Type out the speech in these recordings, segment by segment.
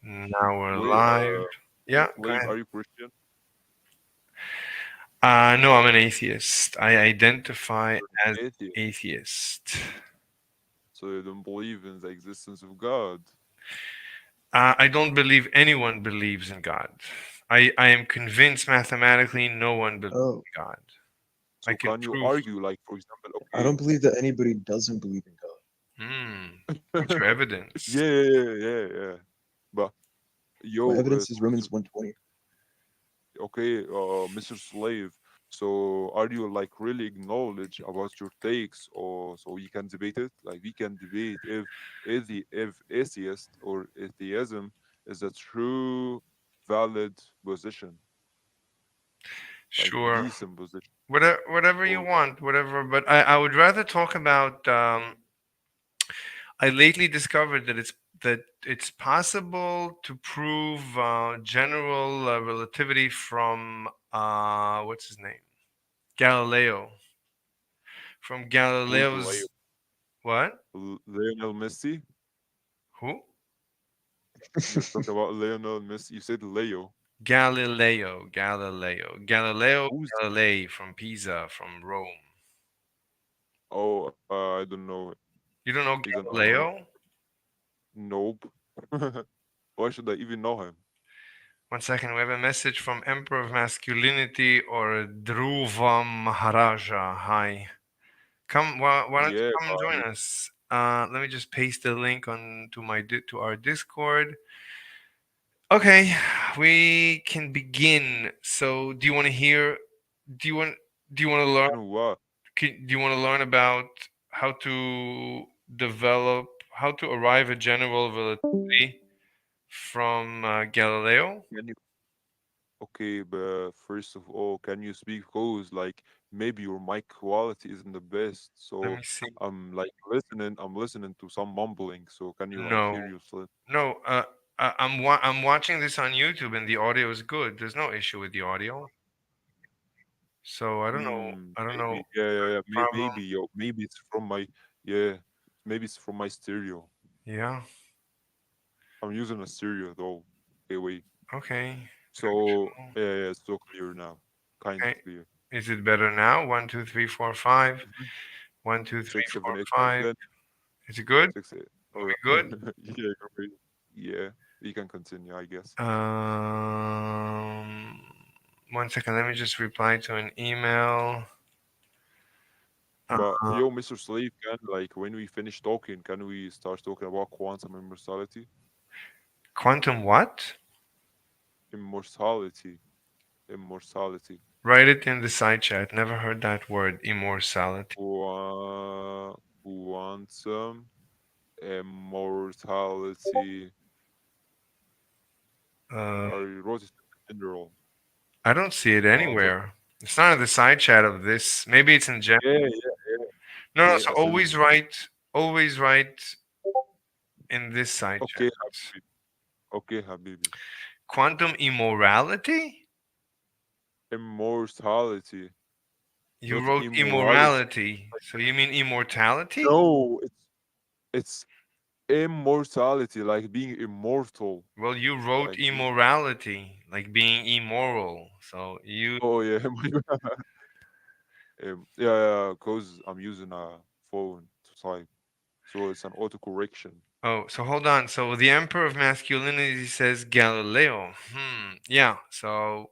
Now we're Wait, live. Mr. Yeah, go Slave, ahead. are you Christian? No, I'm an atheist. I identify You're as an atheist, atheist. so you don't believe in the existence of God. I don't believe anyone believes in God. I am convinced mathematically no one believes Oh, in God. I So can can you prove. argue, like, for example, I don't believe that anybody doesn't believe in God. Hmm. What's your okay, evidence? yeah. But My yo, evidence is so Romans 120. okay, Mr. Slave. So are you like really acknowledge about your takes, or so we can debate it? Like we can debate if atheist or atheism is a true valid position, like Sure. decent position. Whatever you Or want, whatever. But I would rather talk about. I lately discovered that it's possible to prove general relativity from what's his name? Galileo. From who's Leo? Galileo's what? Lionel Messi? Who? You're talking about Lionel Messi. You said Leo. Galileo Who's? Galilei from Pisa, from Rome. Oh, I don't know. You don't know He's an unknown. Galileo? Nope. Why should I even know him? One second, we have a message from Emperor of Masculinity or Dhruva Maharaja. Hi. Come, why don't you Yeah, come and join us? Let me just paste the link on to to our Discord. Okay, we can begin. So, do you want to hear? Do you want? Do you want to learn? and what? Do you want to learn about how to develop, how to arrive at general relativity from Galileo? Can you? Okay, but first of all, can you speak? Cause like maybe your mic quality isn't the best, Let so me see. I'm like listening. I'm listening to some mumbling. So can you like hear No, yourself? no. I'm watching this on YouTube and the audio is good. There's no issue with the audio. So I don't know. Hmm. I don't know Maybe. Yeah. problem. Maybe yo. Maybe it's from my. Yeah. Maybe it's from my stereo. Yeah. I'm using a stereo though. Okay, wait. Okay. So yeah, it's so clear now. Kind Okay. of clear. Is it better now? One, two, three, four, five. Mhm. One, two, three, Six, seven, four, eight, nine, five. 10. Is it good? Six, eight. Are All we right. good? Yeah, great. Yeah, you can continue, I guess. Um, One second. Let me just reply to an email. But Uh, yo, Mr. Slave, can like when we finish talking, can we start talking about quantum immortality? Quantum what? Immortality. Immortality. Write it in the side chat. Never heard that word. Immortality. Quantum immortality. Uh, I wrote it in general. I don't see it Quantum. anywhere. It's not in the side chat of this. Maybe it's in general. No, no. Yeah, So I said it. always write in this side Okay, chat. Habibi. Okay, Habibi. Quantum immorality? Immortality, You not wrote immorality. immorality. So you mean immortality? No, it's immortality, like being immortal. Well, you wrote Like being, immorality, like being immoral. So you. oh yeah, yeah, cause I'm using a phone to type, so it's an auto correction. Oh, so hold on. So the Emperor of Masculinity says Galileo. Yeah. So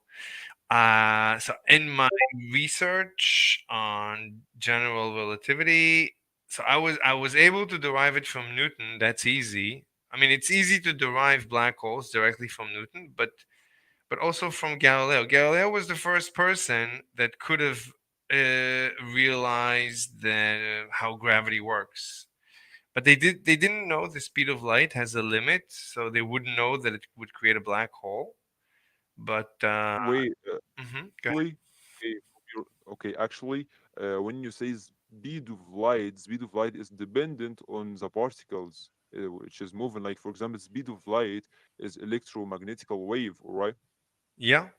in my research on general relativity, so I was able to derive it from Newton. That's easy. I mean, it's easy to derive black holes directly from Newton, but also from Galileo. Galileo was the first person that could have realized that how gravity works. But they didn't know the speed of light has a limit, so they wouldn't know that it would create a black hole. But Wait, go ahead. actually, okay, okay, actually, when you say speed of light is dependent on the particles, which is moving. Like for example, speed of light is electromagnetical wave, all right? Yeah,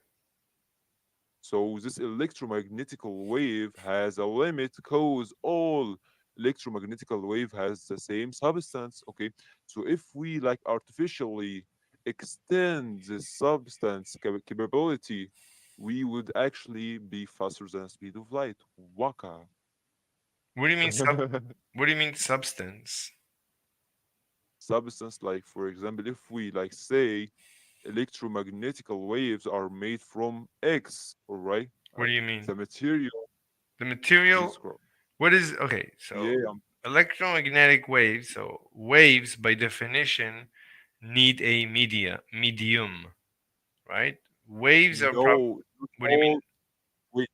So this electromagnetical wave has a limit cause all electromagnetical wave has the same substance. Okay. So if we like artificially extend the substance capability, we would actually be faster than the speed of light. Waka. What do you mean what do you mean substance? Substance, like for example, if we like say electromagnetical waves are made from X, all right? What do Like you mean? the material, The material. Jesus Christ. What is okay? So Yeah, electromagnetic waves. So waves, by definition, need a medium, right? Waves are no, not What do you mean? all. Wait,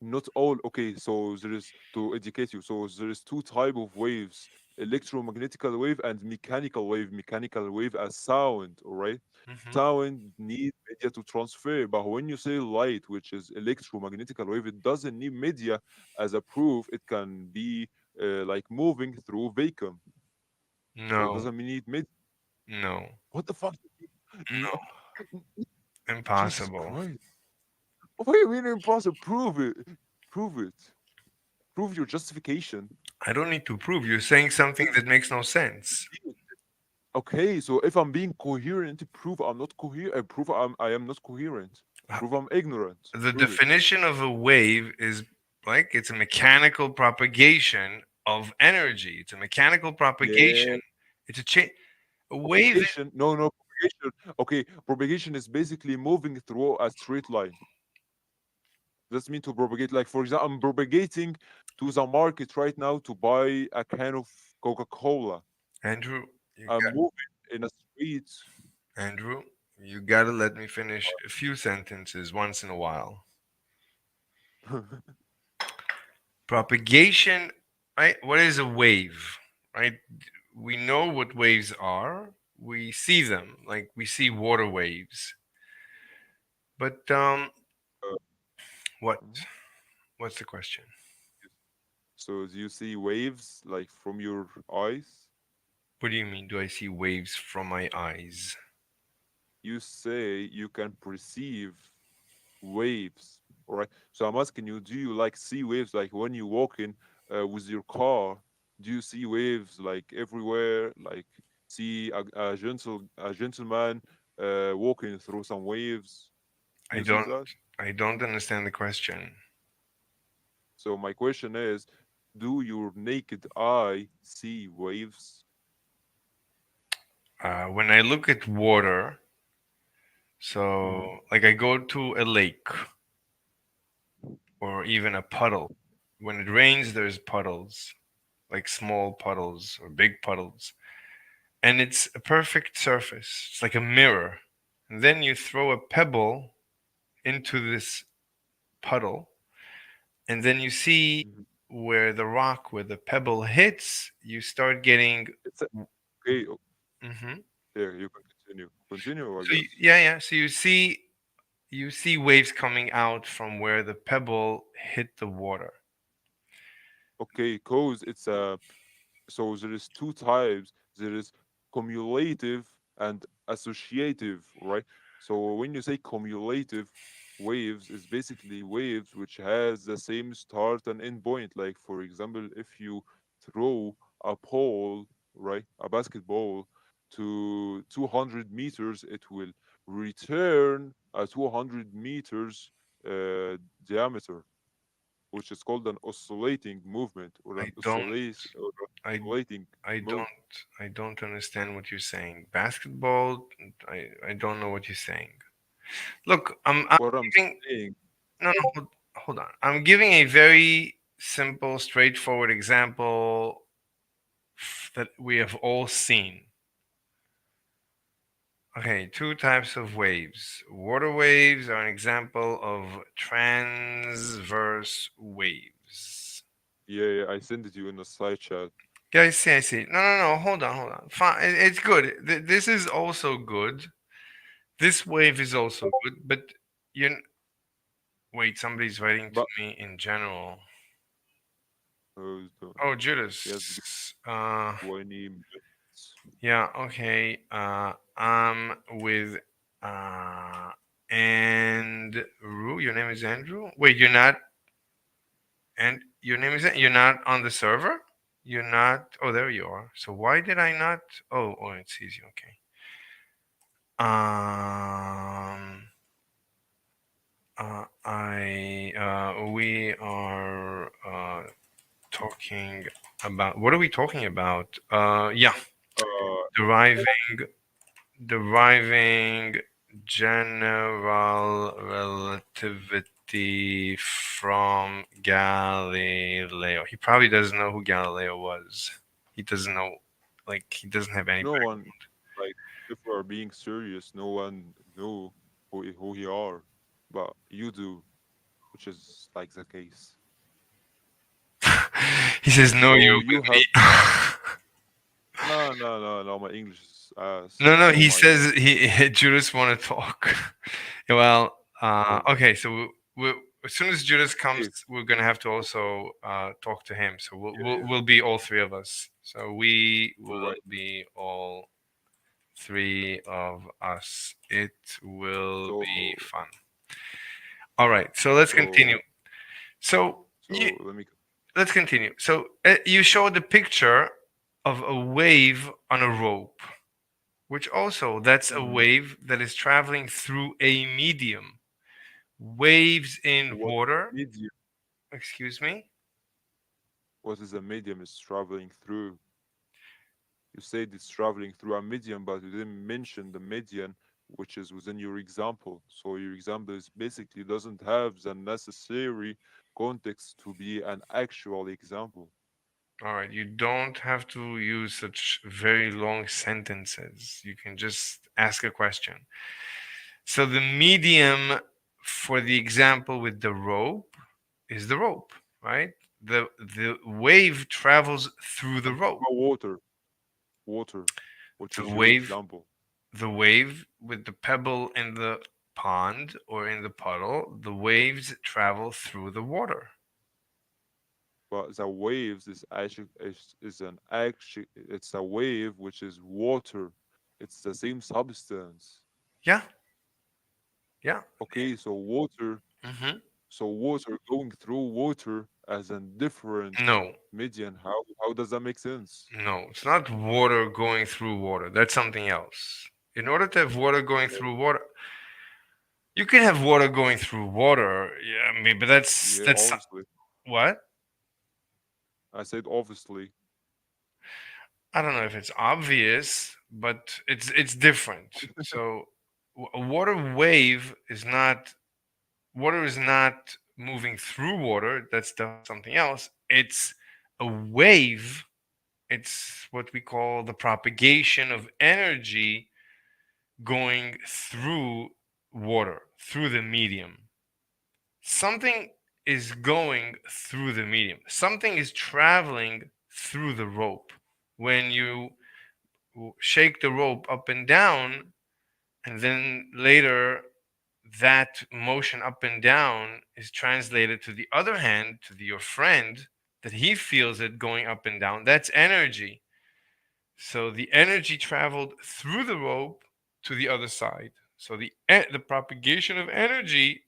not all. Okay, so there is to educate you. So there is two type of waves: electromagnetical wave and mechanical wave. Mechanical wave as sound. All right, Hmm. sound need media to transfer. But when you say light, which is electromagnetical wave, it doesn't need media as a proof. It can be like moving through vacuum, so it No, doesn't need media. no, What the fuck? no. No, Jesus Impossible. Christ! What do you mean impossible? Prove it. Prove it. Prove your justification. I don't need to prove. You're saying something that makes no sense. Okay, so if I'm being coherent, prove I'm not coherent. Prove I am not coherent. Uh, Prove I'm ignorant. The Prove it. definition of a wave is like it's a mechanical propagation of energy. It's a mechanical propagation. Yeah, It's a change. A wave. propagation. No, no, propagation. Okay, propagation is basically moving through a straight line. That's mean to propagate. Like for example, I'm propagating to the market right now to buy a can of Coca-Cola. Andrew, you I'm got moving in a street. Andrew, you gotta let me finish a few sentences once in a while. Propagation, right? What is a wave, right? We know what waves are. We see them, like we see water waves. But what? Mhm. What's the question? So do you see waves like from your eyes? What do you mean? Do I see waves from my eyes? You say you can perceive waves. All right. So I'm asking you, do you like see waves like when you walk in with your car? Do you see waves like everywhere? Like see a gentleman walking through some waves? I You see don't. that? I don't understand the question. So my question is, do your naked eye see waves? When I look at water, Hmm. so like I go to a lake or even a puddle. When it rains, there's puddles, like small puddles or big puddles, and it's a perfect surface. It's like a mirror. And then you throw a pebble into this puddle, and then you see Hmm. where the pebble hits, you start getting. It's okay. Mhm. Yeah, you can continue. Continue, I So guess. yeah, yeah. So you see waves coming out from where the pebble hit the water. Okay, cause it's a so there is two types. There is cumulative and associative, right? So when you say cumulative waves, is basically waves which has the same start and end point. Like for example, if you throw a pole, right, a basketball to 200 meters, it will return a 200 meters diameter, which is called an oscillating movement or I an don't. I oscillating I motion. don't I don't understand what you're saying. Basketball, I don't know what you're saying. Look, I'm What I'm giving saying, no no hold on. I'm giving a very simple, straightforward example that we have all seen. Okay, two types of waves. Water waves are an example of transverse waves. yeah, yeah, I sent it to you in the side chat. Yeah, I see, I see. No, no, no, hold on, hold on. Fine, it's good. This is also good. This wave is also good, but you wait, somebody's writing to But me in general. uh, the- Oh, he has been Judas. 20 minutes. Yeah, okay. I'm with uh Andrew. Your name is Andrew? Wait, you're not and your name is you're not on the server? You're not. Oh, there you are. So why did I not? Oh, it's easy. Okay. Um, we are talking about, what are we talking about? Yeah, Uh, deriving, deriving general relativity from Galileo. He probably doesn't know who Galileo was. He doesn't know, like, he doesn't have any no one, like, if we are being serious, no one knew who he are, but you do, which is like the case. He says, no, So you're you with have me. no, no, no, no. My English is ass. No, no, So he my says Judas want to talk. Well, oh, okay, so as soon as Judas comes, okay, we're gonna have to also talk to him. So we'll, yeah, we'll yeah, we'll be all three of us. So we all will right. be all three of us. It will So be fun. All right, so let's continue. so So you so let me. let's continue. So you showed the picture of a wave on a rope, which also that's a Mhm. wave that is traveling through a medium. Waves in What water, medium? excuse me. What is a medium is traveling through? You said it's traveling through a medium, but you didn't mention the median, which is within your example. So your example is basically doesn't have the necessary context to be an actual example. All right, you don't have to use such very long sentences. You can just ask a question. So the medium for the example with the rope is the rope, right? The wave travels through the I'm talking rope. about water, water, which The is your wave example. the wave with the pebble in the pond or in the puddle, the waves travel through the water. But the waves is an action. It's a wave which is water. It's the same substance. Yeah, yeah. Okay, so water, Hmm. so water going through water as a different No, median. How does that make sense? no, it's not water going through water. That's something else. In order to have water going Uh, through water, you can have water going through water. Yeah, I mean, but Yeah, that's obviously. what? I said obviously. I don't know if it's obvious, but it's different. So a water wave is not, water is not moving through water. That's definitely something else. It's a wave. It's what we call the propagation of energy going through water, through the medium. Something is going through the medium. Something is traveling through the rope. When you shake the rope up and down, and then later that motion up and down is translated to the other hand to your friend, that he feels it going up and down, that's energy. So the energy traveled through the rope to the other side. So the propagation of energy,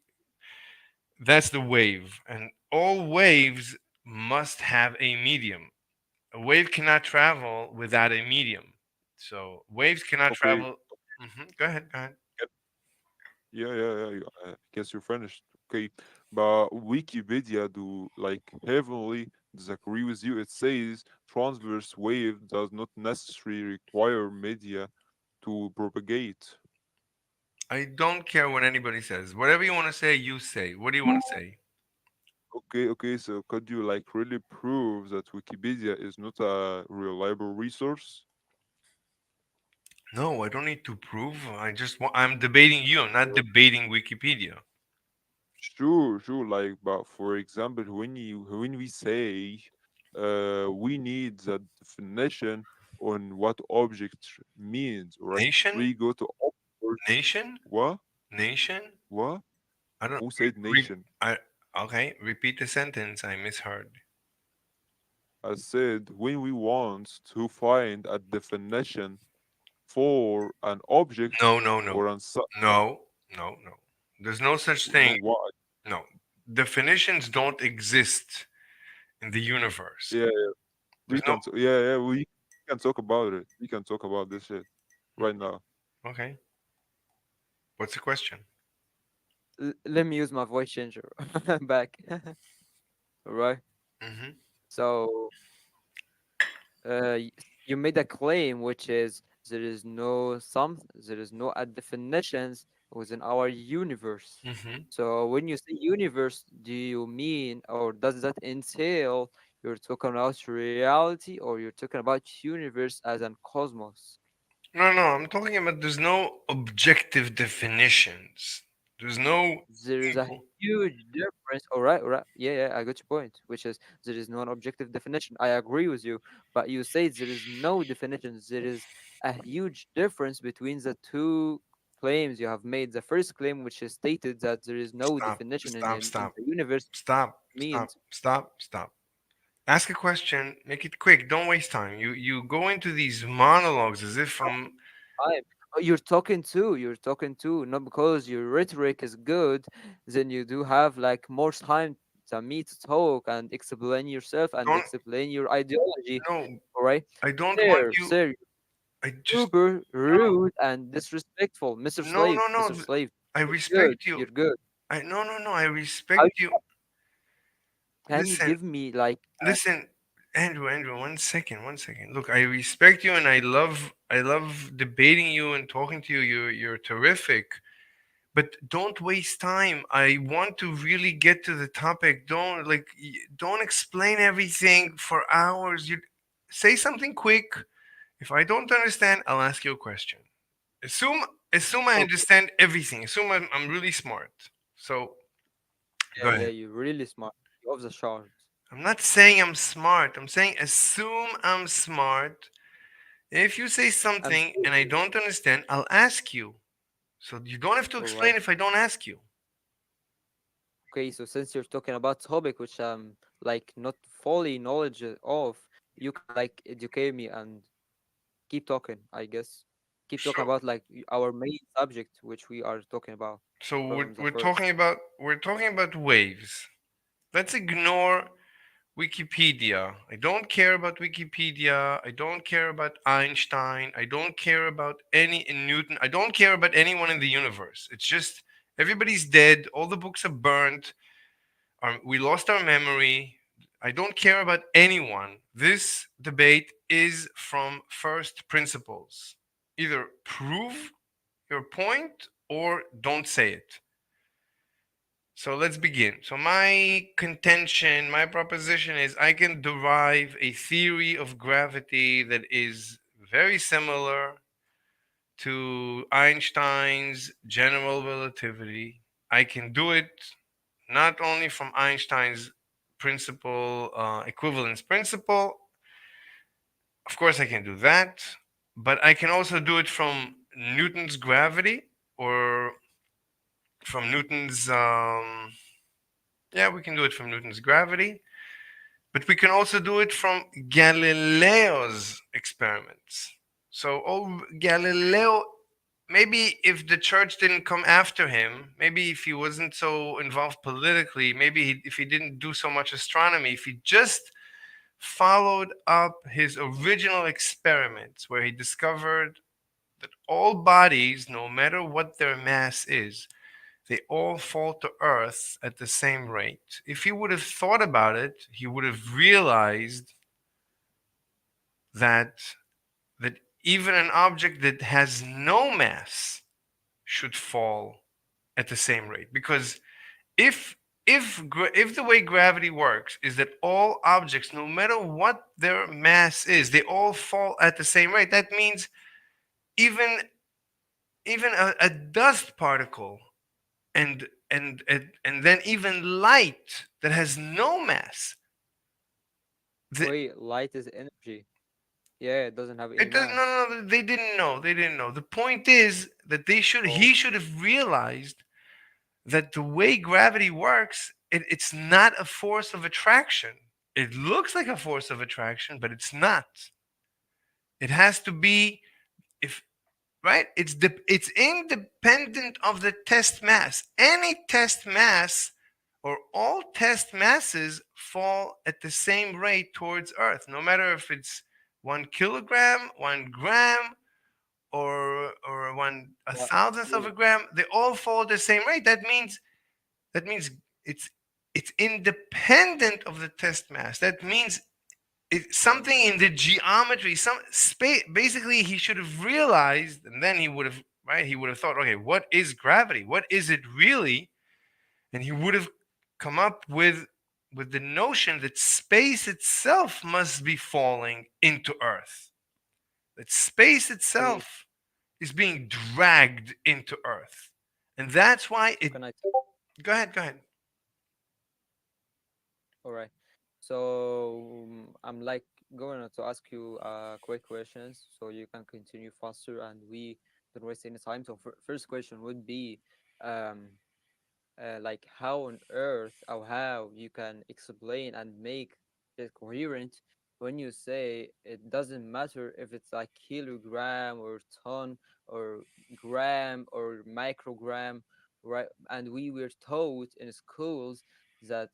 that's the wave, and all waves must have a medium. A wave cannot travel without a medium. So waves cannot Okay. travel. Go ahead, go ahead. Yeah, yeah, yeah. I guess you're finished. Okay, but Wikipedia do like heavily disagree with you. It says transverse wave does not necessarily require media to propagate. I don't care what anybody says. Whatever you want to say, you say. What do you want to say? Okay, okay. So could you like really prove that Wikipedia is not a reliable resource? No, I don't need to prove. I'm debating you. I'm not debating Wikipedia. Sure, sure. Like, but for example, when we say we need the definition on what object means, right? Nation? We go to Oxford. Nation? What? Nation? What? I don't. Who said Re, nation? I, okay, repeat the sentence. I misheard. I said when we want to find a definition for an object No, no, no, or an no, no, no. There's no such no thing. what? No, definitions don't exist in the universe. Yeah, yeah, we There's no. can. Yeah, yeah, we can talk about it. We can talk about this shit right now. Okay. What's the question? Let me use my voice changer back. All right. Hmm. So you made a claim, which is there is no definitions within our universe. Hmm. So when you say universe, do you mean, or does that entail you're talking about reality, or you're talking about universe as an cosmos? No, no, I'm talking about there's no objective definitions. There's no There is a equal. huge difference. All right. Yeah, yeah, I got your point, which is there is no objective definition. I agree with you, but you say there is no definition. There is a huge difference between the two claims you have made. The first claim, which is stated that there is no Stop, definition stop, in stop, the universe, stop, stop, means stop, stop. Ask a question, make it quick. Don't waste time. You go into these monologues as if I'm. time. You're talking too, not because your rhetoric is good, then you do have like more time than me to talk and explain yourself and Don't. explain your ideology. No, All right, I don't want you. sir, I just. super rude and disrespectful, No, no, Mr. no. Slave. I You're good. respect you. You're good. No, no, no. I How respect you. can you Listen, give me like listen, Andrew. 1 second, 1 second. Look, I respect you, and I love debating you and talking to you. You're terrific. But don't waste time. I want to really get to the topic. Don't explain everything for hours. You say something quick. If I don't understand, I'll ask you a question. Assume assume I okay? understand everything. Assume I'm really smart. So go Yeah, ahead. you're really smart. You're off the charts. I'm not saying I'm smart. I'm saying assume I'm smart. If you say I'm something sure. and I don't understand, I'll ask you. So you don't have to All explain right. if I don't ask you. Okay, so since you're talking about topic which I'm like not fully knowledge of, you can like educate me and keep talking, I guess. Keep talking So about like our main subject which we are talking about so we're, from the we're first. talking about we're talking about waves. Let's ignore Wikipedia. I don't care about Wikipedia. I don't care about Einstein. I don't care about any in Newton. I don't care about anyone in the universe. It's just everybody's dead. All the books are burnt. We lost our memory. I don't care about anyone. This debate is from first principles. Either prove your point or don't say it. So let's begin. So my contention, my proposition is I can derive a theory of gravity that is very similar to Einstein's general relativity. I can do it not only from Einstein's principle, equivalence principle. Of course, I can do that, but I can also do it from Newton's gravity or from Newton's. Yeah, we can do it from Newton's gravity. But we can also do it from Galileo's experiments. So, Galileo, maybe if the church didn't come after him, maybe if he wasn't so involved politically, maybe if he didn't do so much astronomy, if he just followed up his original experiments where he discovered that all bodies, no matter what their mass is, they all fall to Earth at the same rate. If he would have thought about it, he would have realized that that even an object that has no mass should fall at the same rate. Because if if the way gravity works is that all objects, no matter what their mass is, they all fall at the same rate. That means even even a dust particle and then even light that has no mass. The, Wait, light is energy. Yeah, it doesn't have any it does, no, mass. no, no, they didn't know. They didn't know. The point is that Oh, he should have realized that the way gravity works, it's not a force of attraction. It looks like a force of attraction, but it's not. It has to be if right. It's independent of the test mass. Any test mass or all test masses fall at the same rate towards Earth, no matter if it's 1 kilogram, 1 gram, or one a But thousandth of wait, a gram, they all fall the same rate. That means it's it's independent of the test mass. That means it's um, something in the geometry, some space. Basically, he should have realized, and then he would have, right. He would have thought, okay, what is gravity? What is it really? And he would have come up with the notion that space itself must be falling into Earth. That space okay, itself is being dragged into Earth, and that's why it. can I? Go ahead. Go ahead. All right. So I'm like going to ask you quick questions so you can continue faster and we don't waste any time. So first question would be, um, like how on earth or how you can explain and make it coherent when you say it doesn't matter if it's like kilogram or ton or gram or microgram, right? And we were taught in schools that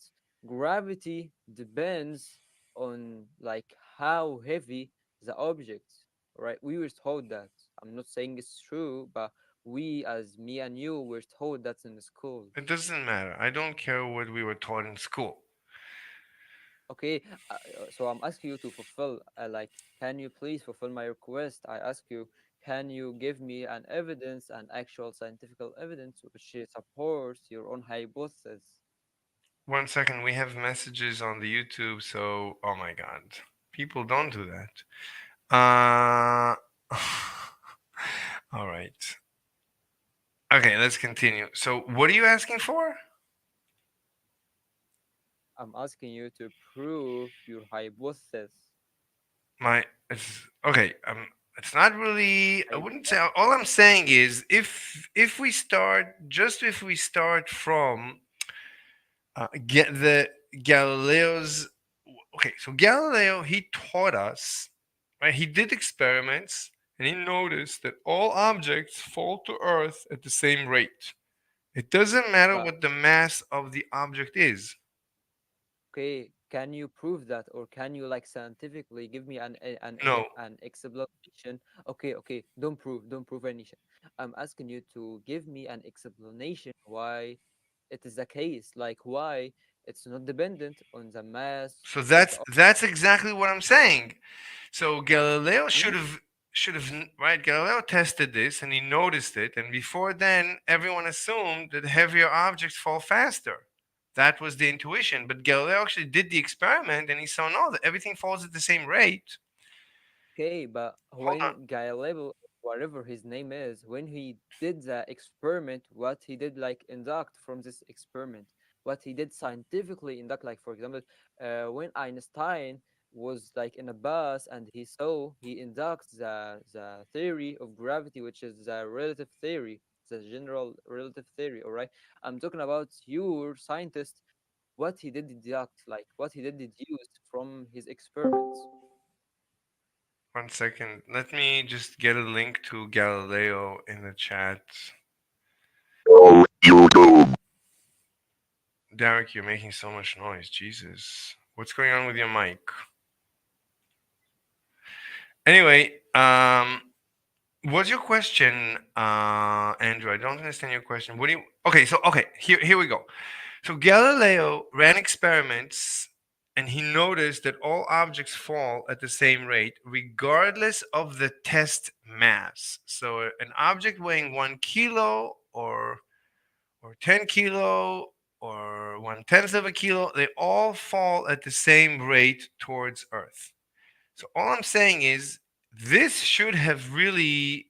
gravity depends on like how heavy the object, right? We were taught that. I'm not saying it's true, but we, as me and you, were taught that in school. It doesn't matter. I don't care what we were taught in school. Okay, so I'm asking you to fulfill, like, can you please fulfill my request? I ask you, can you give me an evidence, an actual scientific evidence, which supports your own hypothesis? 1 second, we have messages on the YouTube, so oh my god, people don't do that. Uh, all right. Okay, let's continue. So, what are you asking for? I'm asking you to prove your hypothesis. My it's okay. It's not really. I wouldn't say. Hypothesis. All I'm saying is, if we start, just if we start from get the Galileo's. Okay, so Galileo, he taught us, right? He did experiments and he noticed that all objects fall to Earth at the same rate. It doesn't matter But what the mass of the object is. okay, can you prove that, or can you like scientifically give me No. an explanation? Okay, okay, don't prove anything. I'm asking you to give me an explanation why it is the case, like why it's not dependent on the mass So of that's the. that's exactly what I'm saying. So Galileo Hmm? should have right. Galileo tested this and he noticed it, and before then, everyone assumed that heavier objects fall faster. That was the intuition. But Galileo actually did the experiment, and he saw no, that everything falls at the same rate. Okay, but Hold on. when Galileo, whatever his name is, when he did the experiment, what he did like induct from this experiment, what he did scientifically induct, like for example, when Einstein was like in a bus and he inducts the theory of gravity, which is the relative theory, the general relative theory. All right, I'm talking about your scientist, what he did deduct, like what he did deduce from his experiments. 1 second. Let me just get a link to Galileo in the chat. Derek, you're making so much noise. Jesus. What's going on with your mic? Anyway, what's your question, Andrew? I don't understand your question. What do you? Okay, so okay, here we go. So Galileo ran experiments, and he noticed that all objects fall at the same rate, regardless of the test mass. So an object weighing 1 kilo or 10 kilo or 1/10 of a kilo, they all fall at the same rate towards Earth. So all I'm saying is this should have really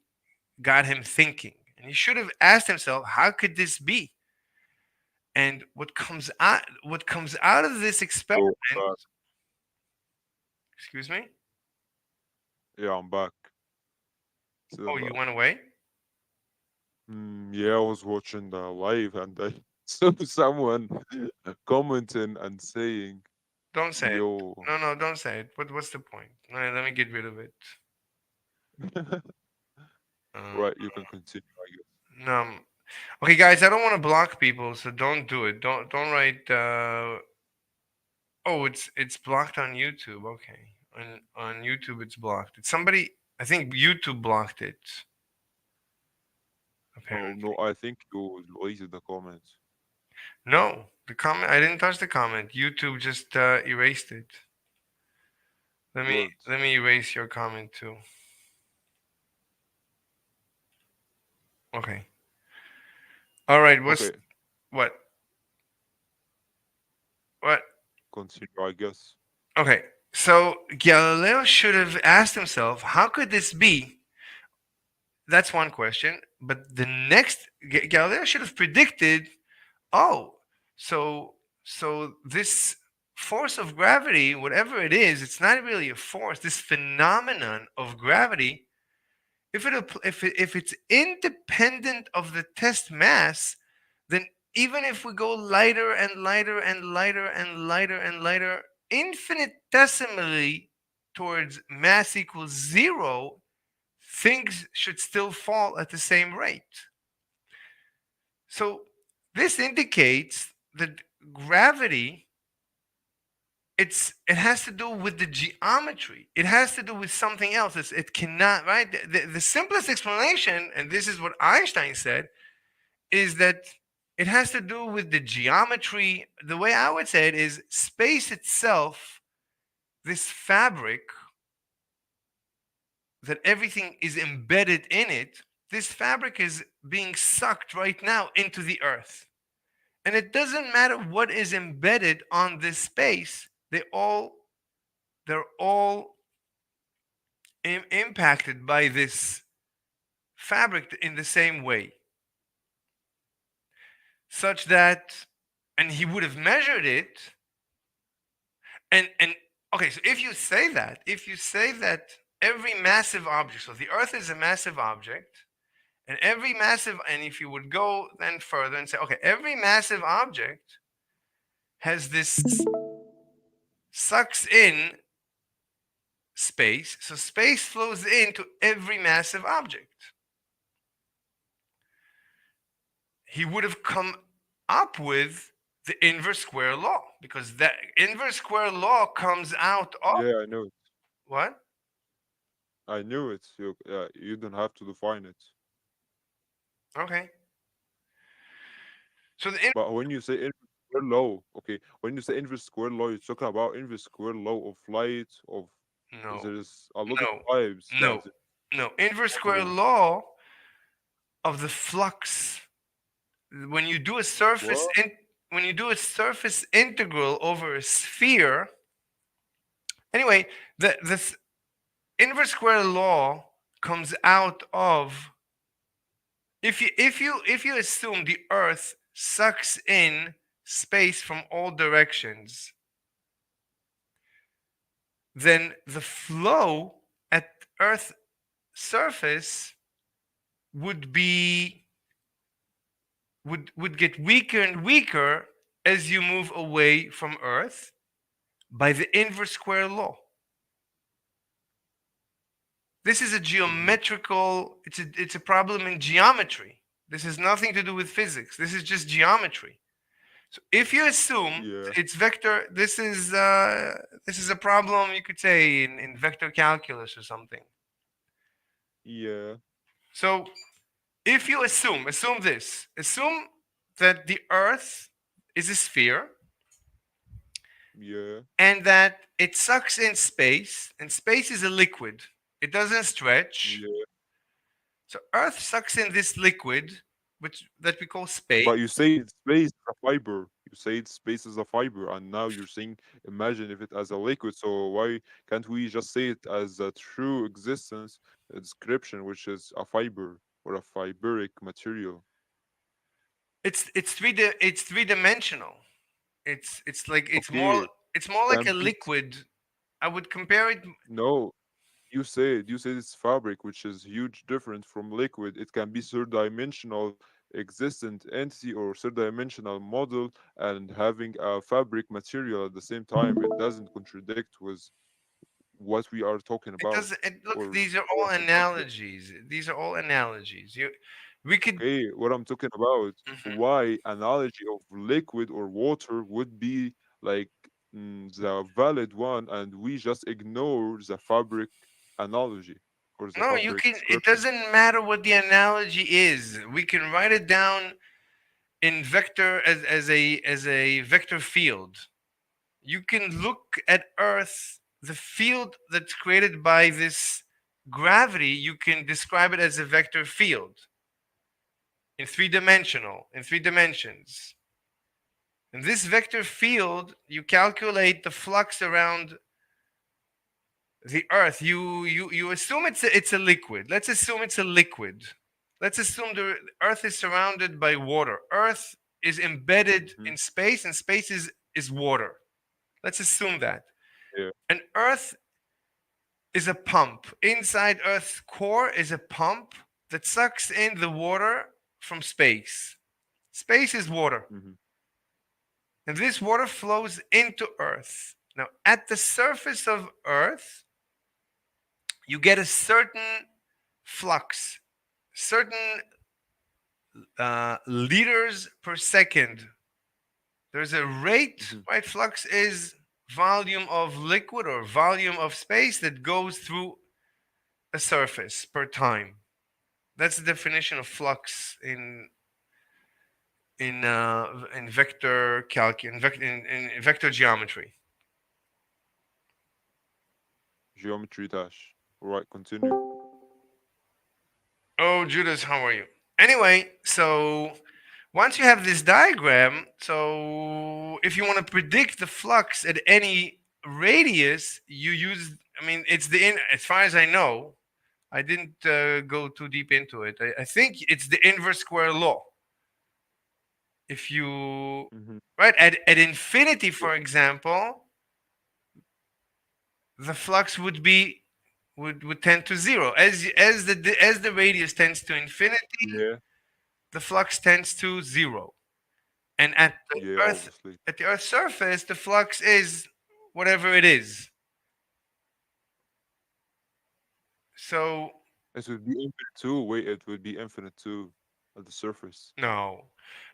got him thinking. And he should have asked himself, how could this be? And what comes out of this experiment, So, excuse me? yeah, I'm back. Still Oh, I'm you back. went away? Yeah, I was watching the live and I saw someone commenting and saying, Don't say it. "Yo, No, no, don't say it. What's the point? No, let me get rid of it. Uh, right, you can continue, I guess." no. Okay, guys, I don't want to block people, so don't do it. Don't write. Oh, it's blocked on YouTube. Okay, on YouTube it's blocked. It's somebody. I think YouTube blocked it. Oh apparently. no, I think you deleted the comments. No, the comment. I didn't touch the comment. YouTube just erased it. Let me Good. let me erase your comment too. Okay. All right. What's Okay, what? What? continue, I guess. Okay. So Galileo should have asked himself, how could this be? That's one question. But the next, Galileo should have predicted, oh, so this force of gravity, whatever it is, it's not really a force. This phenomenon of gravity, if it's independent of the test mass, then even if we go lighter and lighter and lighter and lighter and lighter, infinitesimally towards mass equals zero, things should still fall at the same rate. So this indicates that gravity, it has to do with the geometry. It has to do with something else. It cannot, right? The simplest explanation, and this is what Einstein said, is that it has to do with the geometry. The way I would say it is space itself, this fabric that everything is embedded in it, this fabric is being sucked right now into the earth. And it doesn't matter what is embedded on this space, they're all impacted by this fabric in the same way, such that, and he would have measured it, and okay, so if you say that every massive object, so the earth is a massive object, and every massive, and if you would go then further and say, okay, every massive object has this, sucks in space, so space flows into every massive object, he would have come up with the inverse square law, because that inverse square law comes out of Yeah, I know it. what? I knew it. You don't have to define it. Okay. So But when you say inverse square law, okay, when you say inverse square law, you're talking about inverse square law of light, of no, there's a lot of no, types. no, Like the no. Inverse square particle. law of the flux. When you do a surface What? in, when you do a surface integral over a sphere, anyway, the inverse square law comes out of, if you assume the earth sucks in space from all directions, then the flow at earth surface would be would get weaker and weaker as you move away from earth by the inverse square law. This is a Hmm. geometrical, it's a problem in geometry. This has nothing to do with physics. This is just geometry. So if you assume Yeah, it's vector, this is a problem, you could say, in vector calculus or something. yeah, So if you assume that the Earth is a sphere yeah, and that it sucks in space, and space is a liquid. It doesn't stretch. yeah. So Earth sucks in this liquid, which that we call space. But you say space is a fiber. You say space is a fiber, and now you're saying imagine if it as a liquid. So why can't we just say it as a true existence description, which is a fiber or a fiberic material? It's three dimensional. It's like Okay, it's more like can a be liquid. I would compare it. no. You said it's fabric, which is huge different from liquid. It can be third dimensional existent entity or third dimensional model and having a fabric material at the same time. It doesn't contradict with what we are talking It about doesn't. Look, or these are all going about here. analogies. These are all analogies. We could. Okay, what I'm talking about, Mhm. why analogy of liquid or water would be like the valid one, and we just ignore the fabric analogy. or the No, you fabric can. It description. doesn't matter what the analogy is. We can write it down in vector as a vector field. You can look at Earth, the field that's created by this gravity. You can describe it as a vector field in 3 dimensions. In this vector field, you calculate the flux around the Earth. You assume it's a liquid. Let's assume it's a liquid. Let's assume the Earth is surrounded by water. Earth is embedded Hmm. in space, and space is water. Let's assume that. Yeah. And Earth is a pump. Inside Earth's core is a pump that sucks in the water from space. Space is water. Hmm. And this water flows into Earth. Now, at the surface of Earth, you get a certain flux, certain liters per second. There's a rate, Hmm. right? Flux is volume of liquid or volume of space that goes through a surface per time. That's the definition of flux in vector in vector geometry. Geometry dash. All right, continue. Oh, Judas, how are you? Anyway, so once you have this diagram, so if you want to predict the flux at any radius, you use. I mean, it's as far as I know. I didn't go too deep into it. I think it's the inverse square law. If you Hmm. right at infinity, Yeah. for example, the flux would tend to zero. As the radius tends to infinity, Yeah. the flux tends to zero. And at the Yeah. earth Obviously, at the earth's surface, the flux is whatever it is. So it would be infinite too. Wait, it would be infinite too at the surface. no.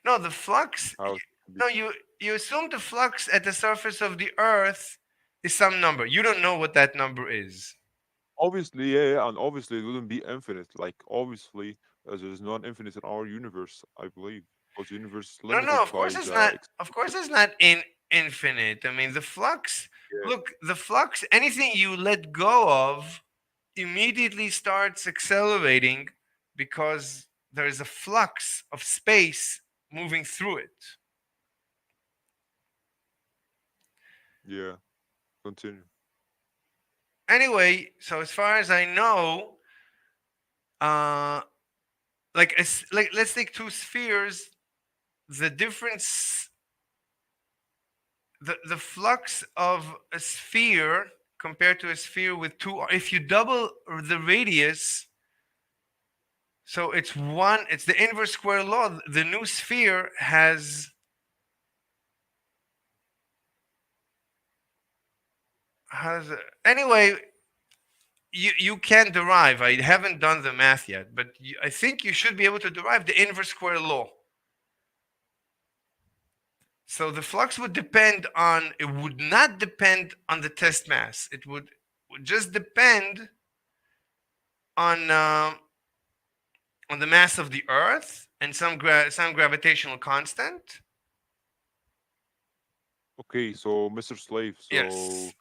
No, the flux How it can be? no, you assume the flux at the surface of the earth is some number. You don't know what that number is. Obviously, yeah, yeah, and obviously it wouldn't be infinite. Like obviously, there's not infinite in our universe, I believe, because the universe is No, no, limited of by course it's the not. Of course it's not infinite. I mean, the flux, yeah, look, the flux, anything you let go of immediately starts accelerating because there is a flux of space moving through it. yeah. Continue. Anyway, so as far as I know, uh, like let's take two spheres. The difference, the flux of a sphere compared to a sphere with two. If you double the radius, so it's one. It's the inverse square law. The new sphere has anyway. You can derive. I haven't done the math yet, but I think you should be able to derive the inverse square law. So the flux would depend on. It would not depend on the test mass. It would just depend on on the mass of the Earth and some gravitational constant. Okay, so Mr. Slave, Yes. so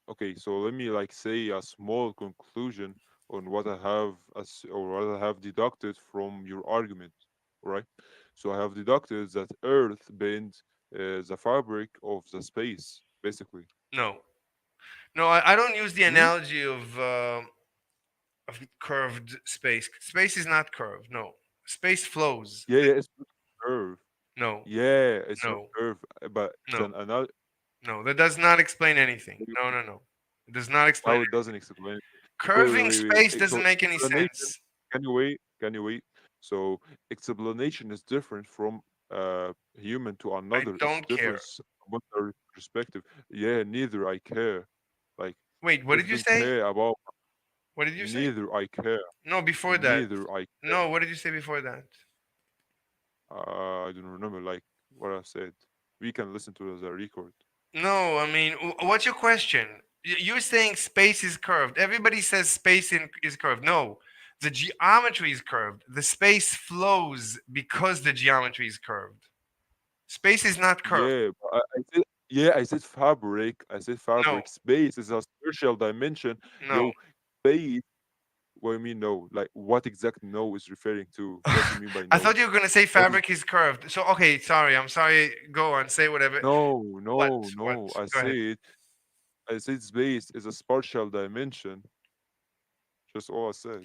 okay, so let me like say a small conclusion on what I have as or what I have deducted from your argument, right? So I have deducted that Earth bends the fabric of the space, basically. No. No. I don't use the Hmm? analogy of curved space. Space is not curved. No. Space flows. Yeah, yeah, it's not curve. No. Yeah, it's not No. curve, but it's No. an another. No. That does not explain anything. No. No. No. It does not explain How it anything. doesn't explain. Wait, wait, Curving wait, wait. space doesn't So make any explanation. sense. Can you wait? Can you wait? So explanation is different from human to I another. It's don't care. different about our perspective. Yeah, neither I care. Like Wait. What if did you you don't say? care about, What did you say? neither I care. No. Before that. Neither I care. No. What did you say before that? I don't remember like what I said. We can listen to the record. No. I mean, what's your question? You're saying space is curved. Everybody says is curved. No, the geometry is curved. The space flows because the geometry is curved. Space is not curved. Yeah, but I said, yeah, I said fabric. I said No, fabric. Space is a spatial dimension. no. Yo, space. What do you mean no? Like what exact no is referring to? What do you mean by I no? thought you were gonna say What is fabric is curved. So okay, sorry. I'm sorry. Go on. Say whatever. no, What? no, What? no. Go ahead. I said space is a spatial dimension. Just all I said.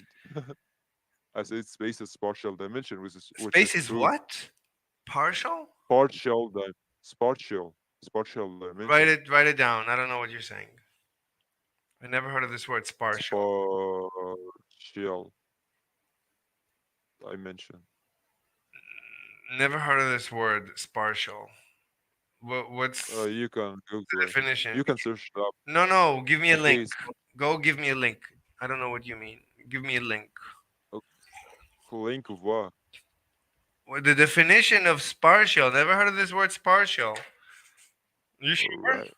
I said space is spatial dimension, which Space is is true. what? Partial? Partial di spatial spatial Write dimension. it. Write it down. I don't know what you're saying. I never heard of this word. Partial. Spatial dimension. Never heard of this word. Partial. What's You can the Google it. definition? You can search it up. No, no. Give me a link. Okay, it's Go give me a link. I don't know what you mean. Give me a link. a link of what? What the definition of spatial? Never heard of this word spatial. You All sure? right.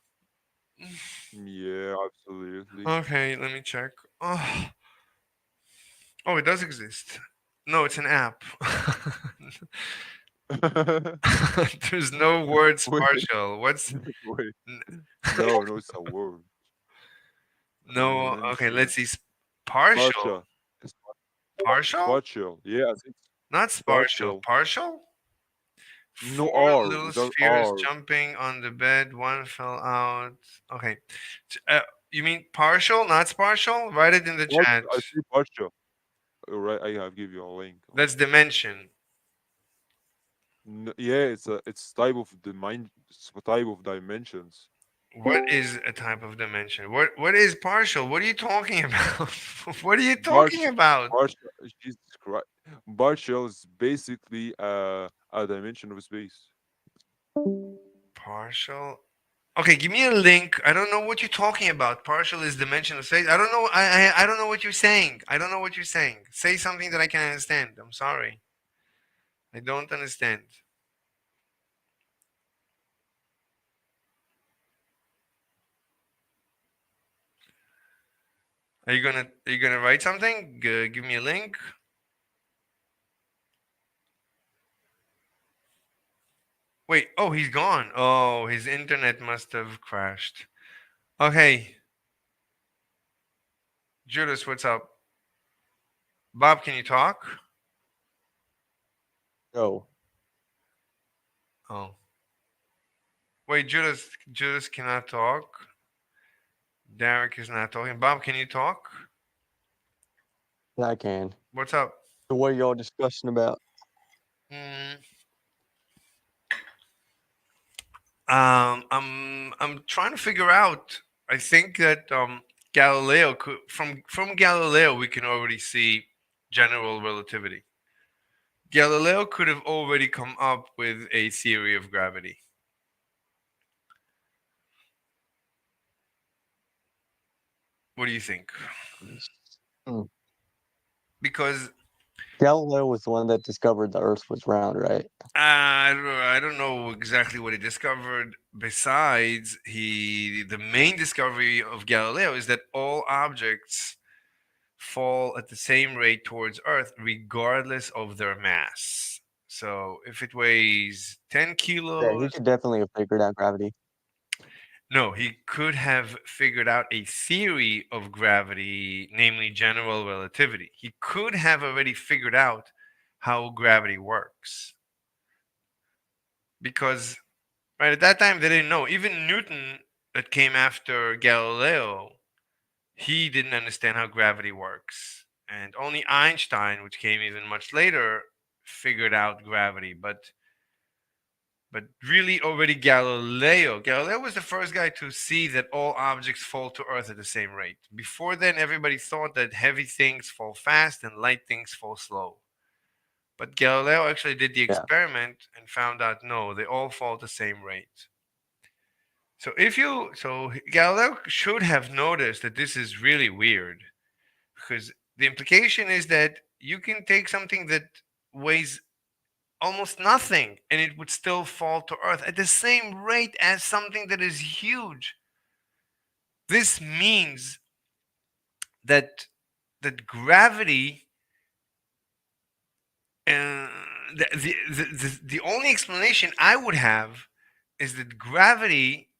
Yeah, absolutely. Okay, let me check. Oh, oh, it does exist. No, it's an app. There's no word Wait, spatial. What's wait. n- No, no, it's a word. no? Okay, Convention. let's see. Partial. Partial. It's Partial? partial. Yeah, I think Not spatial. partial. Partial? No Four R, little without spheres R. jumping on the bed. One fell out. Okay. You mean partial, not spatial? Write it in the chat. Partial. I see partial. All right, I have give you a link. That's dimension. Yeah, it's type of it's a type of dimensions. What is a type of dimension? What is partial? What are you talking about? What are you talking Partial, about? partial. Jesus Christ. Partial is basically a dimension of space. Partial. Okay, give me a link. I don't know what you're talking about. Partial is dimension of space. I don't know. I don't know what you're saying. I don't know what you're saying. Say something that I can understand. I'm sorry. I don't understand. Are you gonna write something? Give me a link. Wait. Oh, he's gone. Oh, his internet must have crashed. Okay, Judas, what's up? Bob, can you talk? No. Oh, wait, Judas cannot talk. Derek is not talking. Bob, can you talk? Yeah, I can. What's up? So what are y'all discussing about? Mm, I'm trying to figure out. I think that Galileo could from Galileo we can already see general relativity. Galileo could have already come up with a theory of gravity. What do you think? Hmm. Because Galileo was the one that discovered the Earth was round, right? I don't know exactly what he discovered. Besides, the main discovery of Galileo is that all objects fall at the same rate towards Earth, regardless of their mass. So if it weighs 10 Yeah, he kilos, could definitely have figured out gravity. no, he could have figured out a theory of gravity, namely general relativity. He could have already figured out how gravity works because right at that time they didn't know. Even Newton, that came after Galileo, he didn't understand how gravity works. And only Einstein, which came even much later, figured out gravity. But really already Galileo was the first guy to see that all objects fall to Earth at the same rate. Before then, everybody thought that heavy things fall fast and light things fall slow. But Galileo actually did the Yeah. experiment and found out no, they all fall at the same rate. So Galileo should have noticed that this is really weird because the implication is that you can take something that weighs almost nothing and it would still fall to earth at the same rate as something that is huge. This means that gravity, uh, the only explanation I would have is that gravity,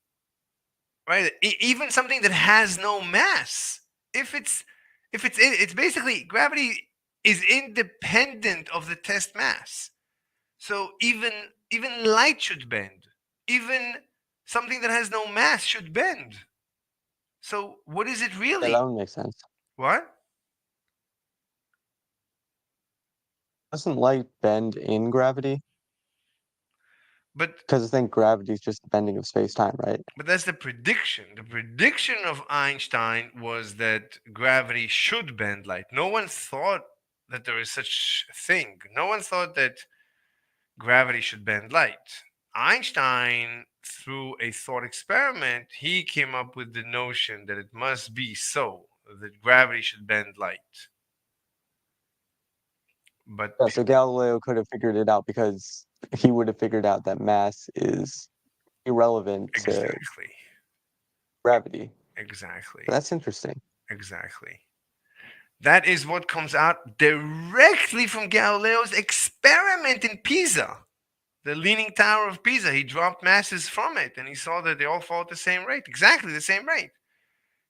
right? Even something that has no mass, if it's it's basically gravity is independent of the test mass. So even light should bend. Even something that has no mass should bend. So what is it Yeah, that really? would make sense. What? Doesn't light bend in gravity? But Because I think gravity is just the bending of space-time, right? that's the prediction. The prediction of Einstein was that gravity should bend light. No one thought that there is such a thing. No one thought that gravity should bend light. Einstein, through a thought experiment, he came up with the notion that it must be so, that gravity should bend light. But Yeah, so Galileo could have figured it out because he would have figured out that mass is irrelevant to exactly, gravity. exactly, That's interesting. exactly. That is what comes out directly from Galileo's experiment in Pisa, the Leaning Tower of Pisa. He dropped masses from it and he saw that they all fall at the same rate, exactly the same rate.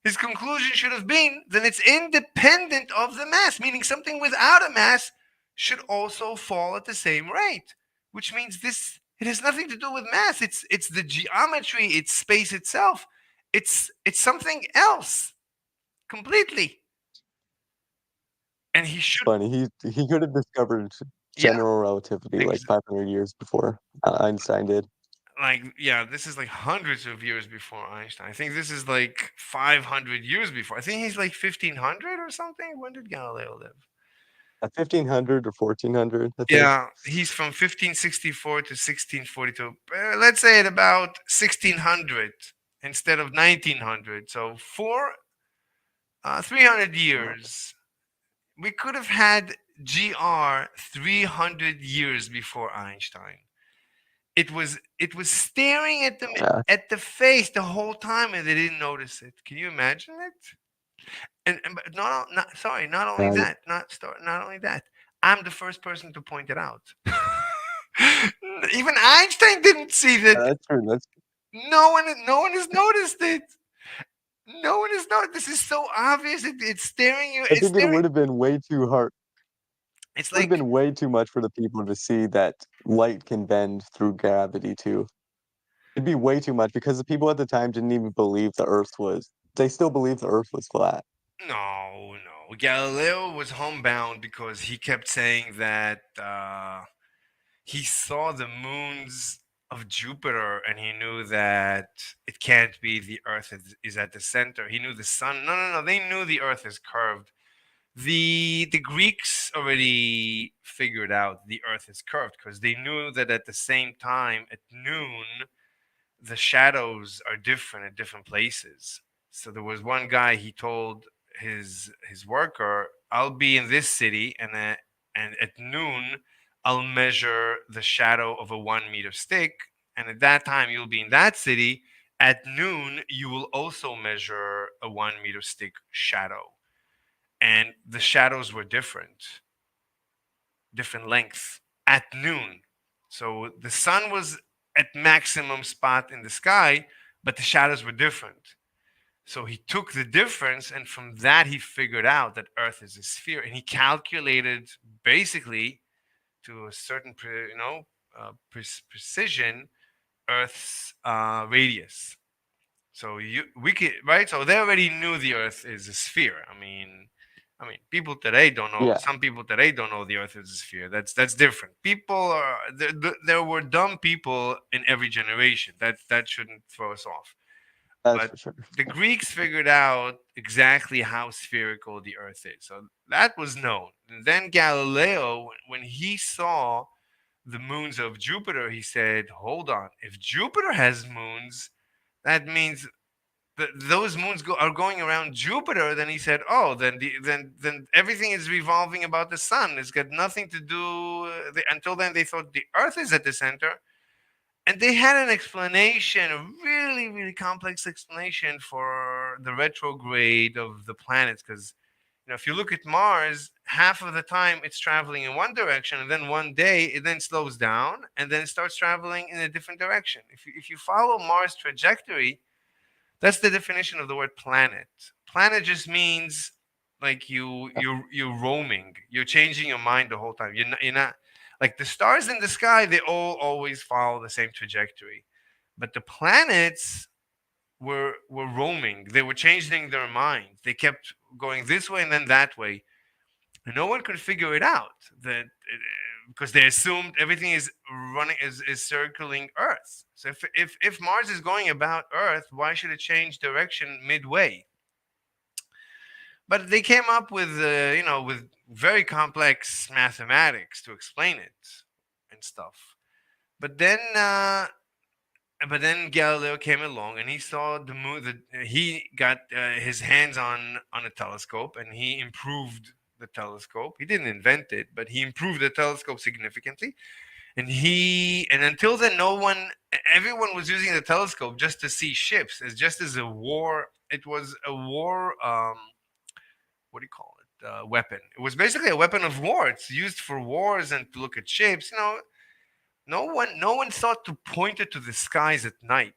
His conclusion should have been that it's independent of the mass, meaning something without a mass should also fall at the same rate, which means this it has nothing to do with mass. It's the geometry, it's space itself. It's something else completely. And he It's should, funny. He could have discovered yeah, general relativity like ex- 500 years before Einstein did. like yeah, this is like hundreds of years before Einstein. I think this is like 500 years before. I think he's like 1500 or something. When did Galileo live? At 1500 or 1400, I think. Yeah, he's from 1564 to 1642. Let's say at about 1600 instead of 1900. So for 300 years, we could have had GR 300 years before Einstein. It was staring Yeah, at the face the whole time, and they didn't notice it. Can you imagine it? And but not sorry, not only right. that, not only that, I'm the first person to point it out. Even Einstein didn't see that. That's true. That's No one has noticed it. No one has noticed. This is so obvious. It's staring you. I It's think it staring. would have been way too hard. It's Would have like been way too much for the people to see that light can bend through gravity too. It'd be way too much because the people at the time didn't even believe the Earth was. They still believed the Earth was flat. no, no. Galileo was homebound because he kept saying that he saw the moons of Jupiter and he knew that it can't be the Earth is at the center. He knew the sun. No, no, no. They knew the Earth is curved. The Greeks already figured out the Earth is curved because they knew that at the same time at noon the shadows are different at different places. So there was one guy, he told his worker, "I'll be in this city, and at noon I'll measure the shadow of a 1 meter stick, and at that time you'll be in that city. At noon you will also measure a 1 meter stick shadow." And the shadows were different length at noon. So the sun was at maximum spot in the sky, but the shadows were different. So he took the difference, and from that he figured out that Earth is a sphere, and he calculated basically to a certain, precision, Earth's radius. So we could, right. So they already knew the Earth is a sphere. I mean, people today don't know. Yeah, Some people today don't know the Earth is a sphere. That's different. People are there were dumb people in every generation. That shouldn't throw us off. that's But for sure. the Greeks figured out exactly how spherical the Earth is. So that was known. And then Galileo, when he saw the moons of Jupiter, he said, "Hold on. If Jupiter has moons, that means those moons are going around Jupiter." Then he said, "Oh, then everything is revolving about the sun. It's got nothing to do." Until then, they thought the Earth is at the center, And they had an explanation, a really, really complex explanation for the retrograde of the planets. Because if you look at Mars, half of the time it's traveling in one direction, and then one day it then slows down, and then it starts traveling in a different direction. If you follow Mars' trajectory, that's the definition of the word planet. Planet just means like you're roaming. You're changing your mind the whole time. You're not like the stars in the sky. They all always follow the same trajectory, but the planets were roaming. They were changing their minds. They kept going this way and then that way, and no one could figure it out. That because they assumed everything is running is circling Earth. So if Mars is going about Earth, why should it change direction midway? But they came up with with very complex mathematics to explain it and stuff. But then Galileo came along and he saw the moon. He got his hands on a telescope and he improved the telescope. He didn't invent it, but he improved the telescope significantly. And until then, everyone was using the telescope just to see ships. It's just as a war. It was a war. What do you call it? Weapon. It was basically a weapon of war. It's used for wars and to look at ships. No one thought to point it to the skies at night.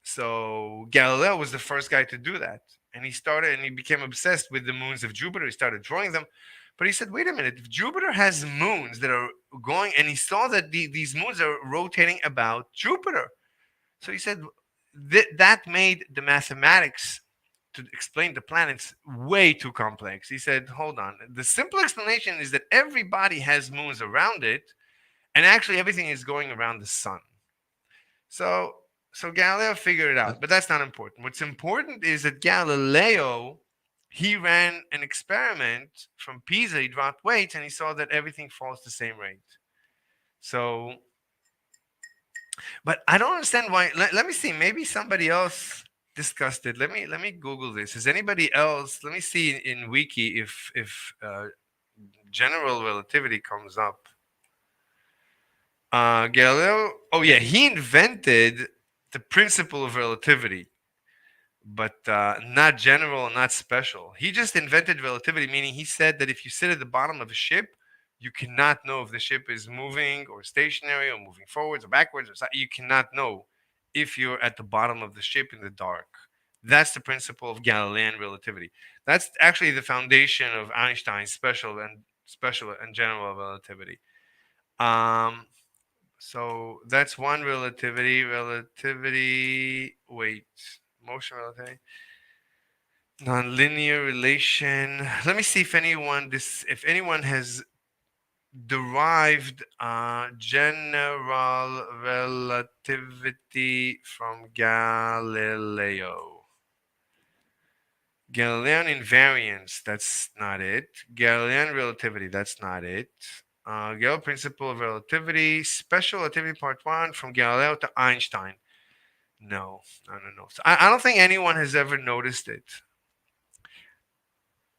So Galileo was the first guy to do that. And he became obsessed with the moons of Jupiter. He started drawing them. But he said, wait a minute, if Jupiter has moons that are going, and he saw that these moons are rotating about Jupiter. So he said that made the mathematics to explain the planets way too complex. He said, hold on. The simple explanation is that every body has moons around it, and actually everything is going around the sun. So so Galileo figured it out, but that's not important. What's important is that Galileo he ran an experiment from Pisa. He dropped weights and he saw that everything falls the same rate. So, but I don't understand why. Let me see. Maybe somebody else discussed it. Let me Google this. Is anybody else? Let me see in Wiki if general relativity comes up. Galileo. Oh yeah, he invented the principle of relativity, but not general, not special. He just invented relativity, meaning he said that if you sit at the bottom of a ship, you cannot know if the ship is moving or stationary or moving forwards or backwards or you cannot know if you're at the bottom of the ship in the dark. That's the principle of Galilean relativity. That's actually the foundation of Einstein's special and general relativity. Um, so that's one relativity. Relativity. Wait, motion relativity. Nonlinear relation. Let me see if anyone has derived general relativity from Galileo. Galilean invariance. That's not it. Galilean relativity. That's not it. Galileo principle of relativity. Special relativity part one from Galileo to Einstein. No, no, no, no. So I don't think anyone has ever noticed it.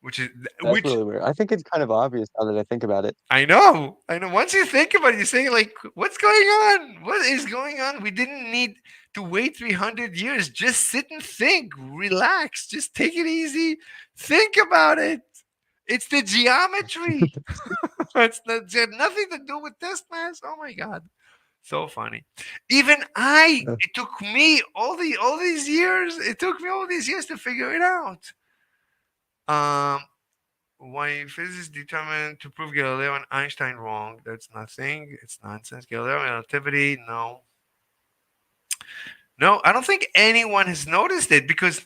Which is That's which really weird. I think it's kind of obvious now that I think about it. I know. I know. Once you think about it, you're saying like, what's going on? What is going on? We didn't need to wait 300 years. Just sit and think. Relax. Just take it easy. Think about it. It's the geometry. It had nothing to do with test mass. Oh my god. So funny. Even Yeah. it took me all these years. It took me all these years to figure it out. Um, why physicists determined to prove Galileo and Einstein wrong. That's nothing. It's nonsense. Galileo relativity, no. No, I don't think anyone has noticed it because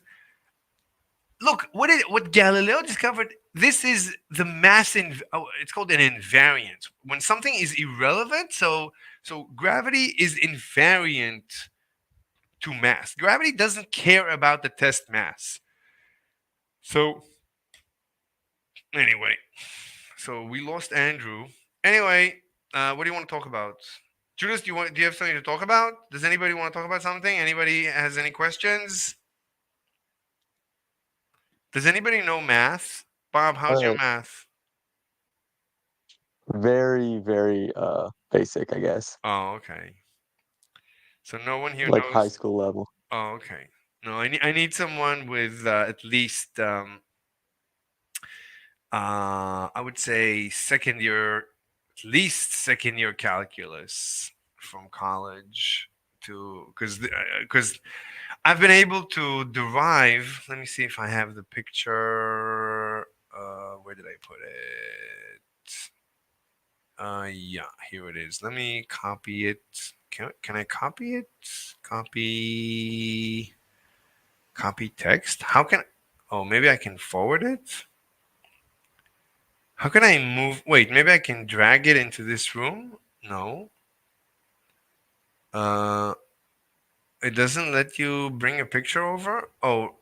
look, what Galileo discovered, this is the it's called an invariance. When something is irrelevant, so gravity is invariant to mass. Gravity doesn't care about the test mass. So anyway, so we lost Andrew. Anyway, what do you want to talk about? Judas, do you have something to talk about? Does anybody want to talk about something? Anybody has any questions? Does anybody know math? Bob, how's your Uh, math? very, very basic, I guess. Oh, okay. So no one here Like high knows. school level. Oh, okay. No, I need someone with at least I would say second year, at least second year calculus from college to because I've been able to derive. Let me see if I have the picture. Where did I put it? Yeah, here it is. Let me copy it. Can I copy it? Copy copy text. How can? Oh, maybe I can forward it. How can I move? Wait, maybe I can drag it into this room. No. Uh, it doesn't let you bring a picture over. Oh,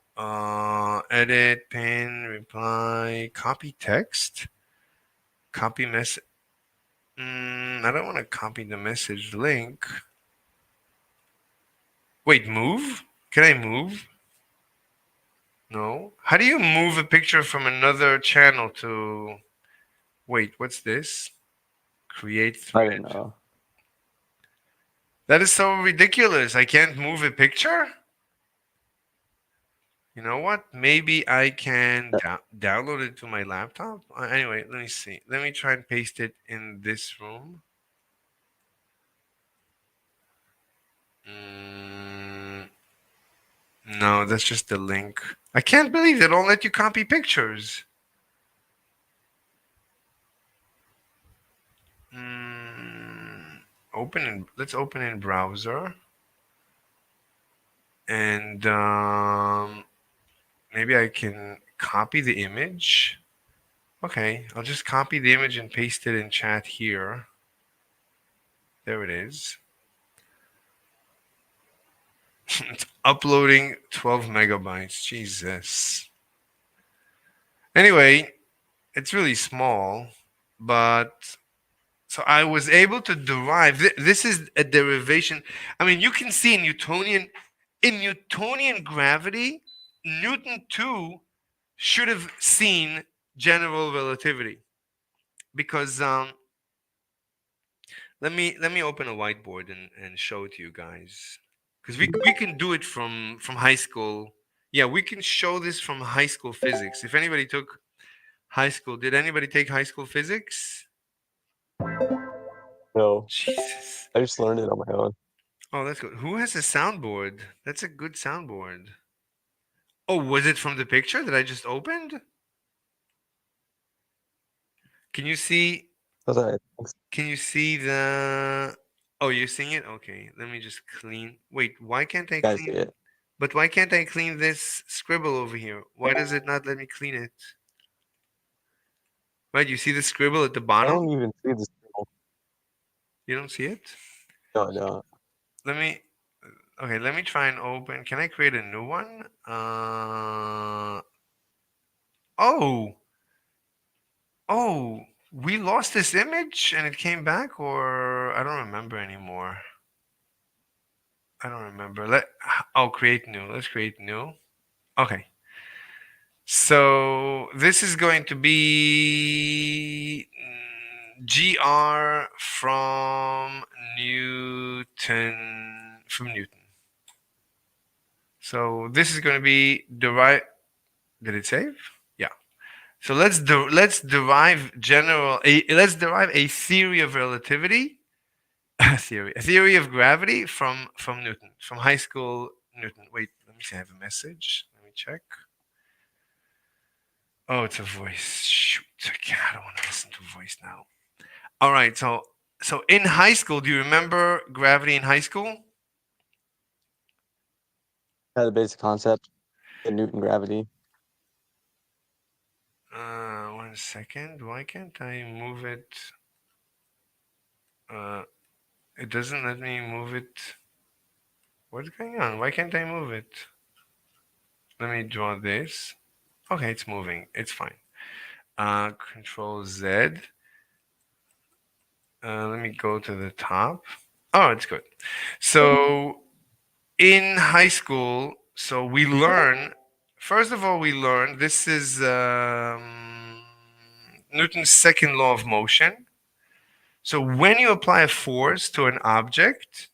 edit, pin, reply, copy text, copy message. I don't want to copy the message link. Wait, move? Can I move? No. How do you move a picture from another channel to? Wait, what's this? Create I don't thread. know. That is so ridiculous. I can't move a picture? You know what? Maybe I can download it to my laptop. Anyway, let me see. Let me try and paste it in this room. Mm, no, that's just the link. I can't believe they don't let you copy pictures. Mm, let's open in browser and maybe I can copy the image. Okay, I'll just copy the image and paste it in chat here. There it is. It's uploading 12 megabytes. Jesus. Anyway, it's really small, but so I was able to derive this is a derivation. I mean, you can see in Newtonian gravity, Newton too should have seen general relativity because let me open a whiteboard and show it to you guys because we can do it from high school. Yeah, we can show this from high school physics. If anybody took high school, did anybody take high school physics? No, Jesus. I just learned it on my own. Oh, that's good. Who has a soundboard? That's a good soundboard. Oh, was it from the picture that I just opened? Can you see? That's all right. Can you see the? Oh, you're seeing it. Okay, let me just clean. Wait, why can't I Guys see clean? it. But why can't I clean this scribble over here? Why does it not let me clean it? Right, you see the scribble at the I bottom? don't even see this. You don't see it? No, I don't. Let me. Okay, let me try and open. Can I create a new one? Oh, oh, we lost this image and it came back, or I don't remember anymore. I don't remember. Oh, create new. Let's create new. Okay. So this is going to be GR from Newton. So this is going to be derive. Did it save? Yeah. So let's derive a theory of relativity, a theory of gravity from Newton, from high school Newton. Wait, let me see. I have a message. Let me check. Oh, it's a voice. Shoot, I don't want to listen to a voice now. All right, so in high school, do you remember gravity in high school? Had a basic concept, the Newton gravity. 1 second. Why can't I move it? Uh, it doesn't let me move it. What's going on? Why can't I move it? Let me draw this. Okay, it's moving. It's fine. Control Z. Let me go to the top. Oh, it's good. So in high school, so we learn, first of all, we learn this is Newton's second law of motion. So when you apply a force to an object,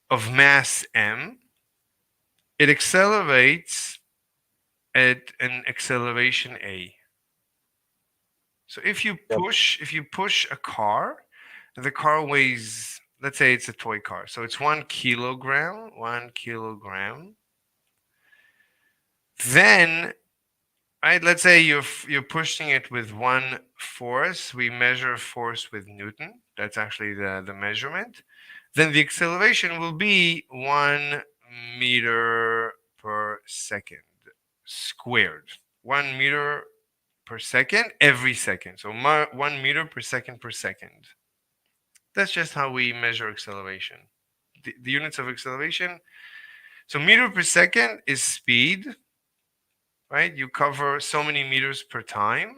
of mass m, it accelerates at an acceleration a. So Yep. if you push a car, the car weighs, let's say it's a toy car, so it's 1 kilogram, 1 kilogram. Then, right, let's say you're pushing it with one force. We measure force with Newton. That's actually the measurement. Then the acceleration will be 1 meter per second squared. 1 meter per second every second. So 1 meter per second per second. That's just how we measure acceleration. The units of acceleration. So meter per second is speed, right? You cover so many meters per time.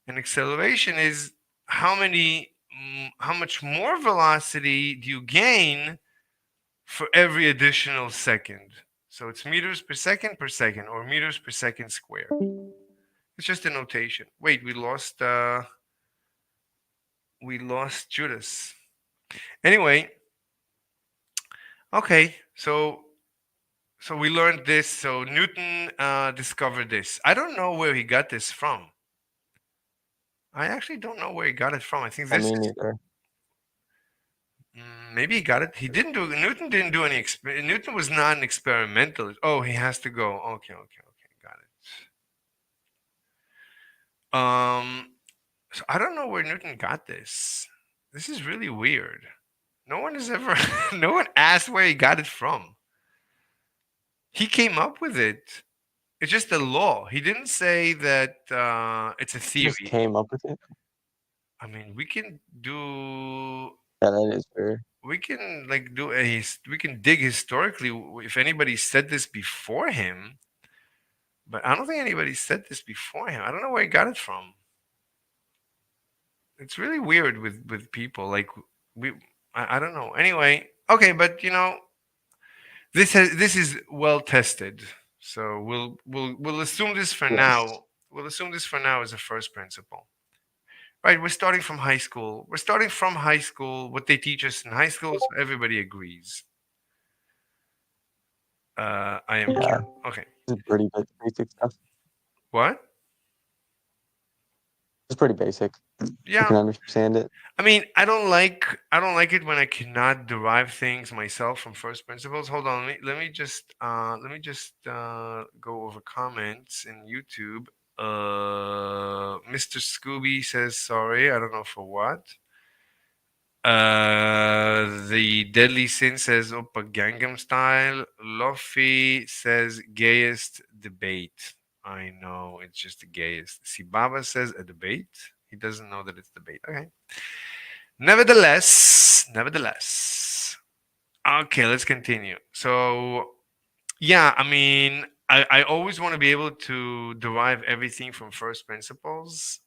And acceleration is how much more velocity do you gain for every additional second. So it's meters per second, or meters per second squared. It's just a notation. Wait, we lost Judas. Anyway, okay, so we learned this. So Newton discovered this. I don't know where he got this from. I actually don't know where he got it from. I think I this mean, is neither. maybe he got it. He didn't do. Newton didn't do any. Newton was not an experimentalist. Oh, he has to go. Okay, okay, okay, got it. So I don't know where Newton got this. This is really weird. No one has ever. No one asked where he got it from. He came up with it. It's just a law. He didn't say that it's a He just theory. came up with it. I mean, we can do. Yeah, that is fair. We can like do a. We can dig historically if anybody said this before him. But I don't think anybody said this before him. I don't know where he got it from. It's really weird with people. Like we, I don't know. Anyway, okay, but this is well tested. So we'll assume this for Yes. now. We'll assume this for now as a first principle. Right, we're starting from high school. We're starting from high school. What they teach us in high school, so everybody agrees. I am Yeah. okay. This is pretty basic stuff. What? It's pretty basic. I Yeah. can understand it. I mean, I don't like it when I cannot derive things myself from first principles. Hold on, let me just go over comments in YouTube. Mr. Scooby says sorry. I don't know for what. The Deadly Sin says Oppa Gangnam Style. Luffy says gayest debate. I know it's just the gayest. Sibaba says a debate. He doesn't know that it's debate. Okay. Nevertheless. Okay, let's continue. So yeah, I mean, I always want to be able to derive everything from first principles.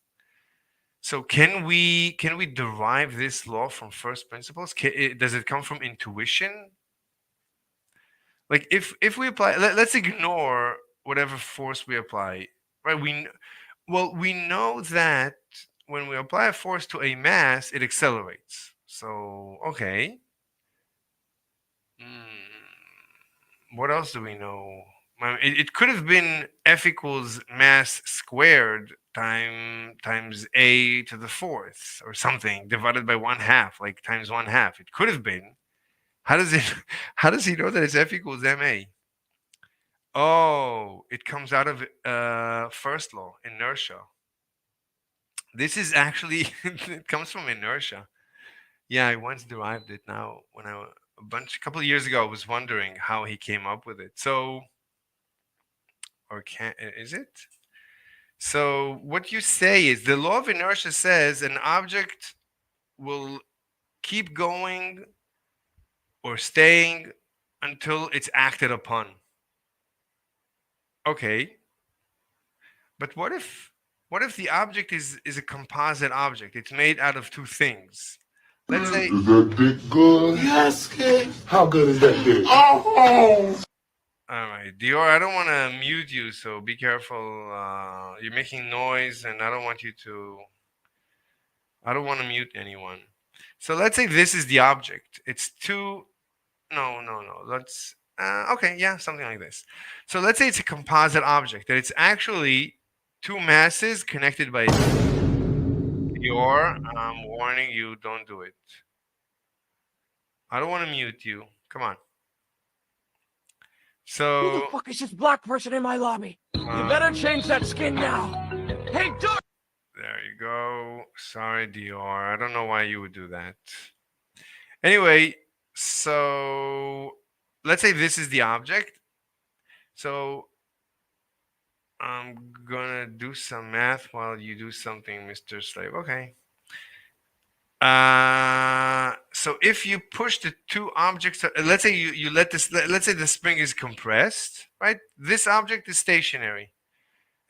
So can we derive this law from first principles? Does it come from intuition? Like if we apply, let's ignore whatever force we apply, right? Well, we know that when we apply a force to a mass, it accelerates. So okay. What else do we know? It could have been F equals mass squared times a to the fourth or something divided by 1/2, like times 1/2. It could have been. How does it? How does he know that it's F equals ma? Oh, it comes out of first law, inertia. This is actually it comes from inertia. Yeah, I once derived it. Now, when a couple of years ago, I was wondering how he came up with it. So, or can is it? So, what you say is the law of inertia says an object will keep going or staying until it's acted upon. Okay, but what if the object is a composite object? It's made out of two things. Let's say. Is that dick good? Yes, kid. How good is that dick? Oh! All right, Dior, I don't want to mute you, so be careful. You're making noise, and I don't want you to. I don't want to mute anyone. So let's say this is the object. It's two. no. Let's okay, yeah, something like this. So let's say it's a composite object that it's actually two masses connected by your warning you, don't do it. I don't want to mute you. Come on. Who the So fuck is this black person in my lobby? You better change that skin now. Hey, dude! there you go. Sorry, Dior. I don't know why you would do that. Anyway, so let's say this is the object. So I'm gonna do some math while you do something, Mr. Slave. Okay. So if you push the two objects, let's say you let this, let's say the spring is compressed, right? This object is stationary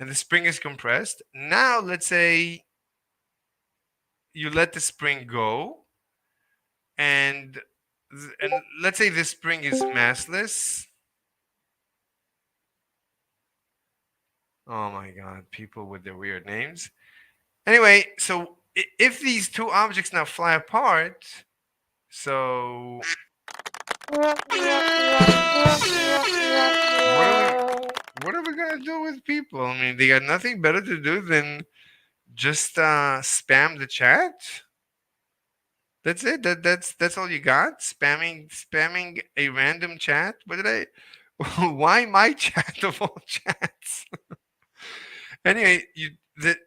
and the spring is compressed. Now let's say you let the spring go and let's say this spring is massless. Oh my God, people with their weird names. Anyway, so if these two objects now fly apart, so what are we gonna do with people? I mean, they got nothing better to do than just spam the chat. That's it. That's all you got. Spamming a random chat. What did I? Why my chat of all chats? Anyway,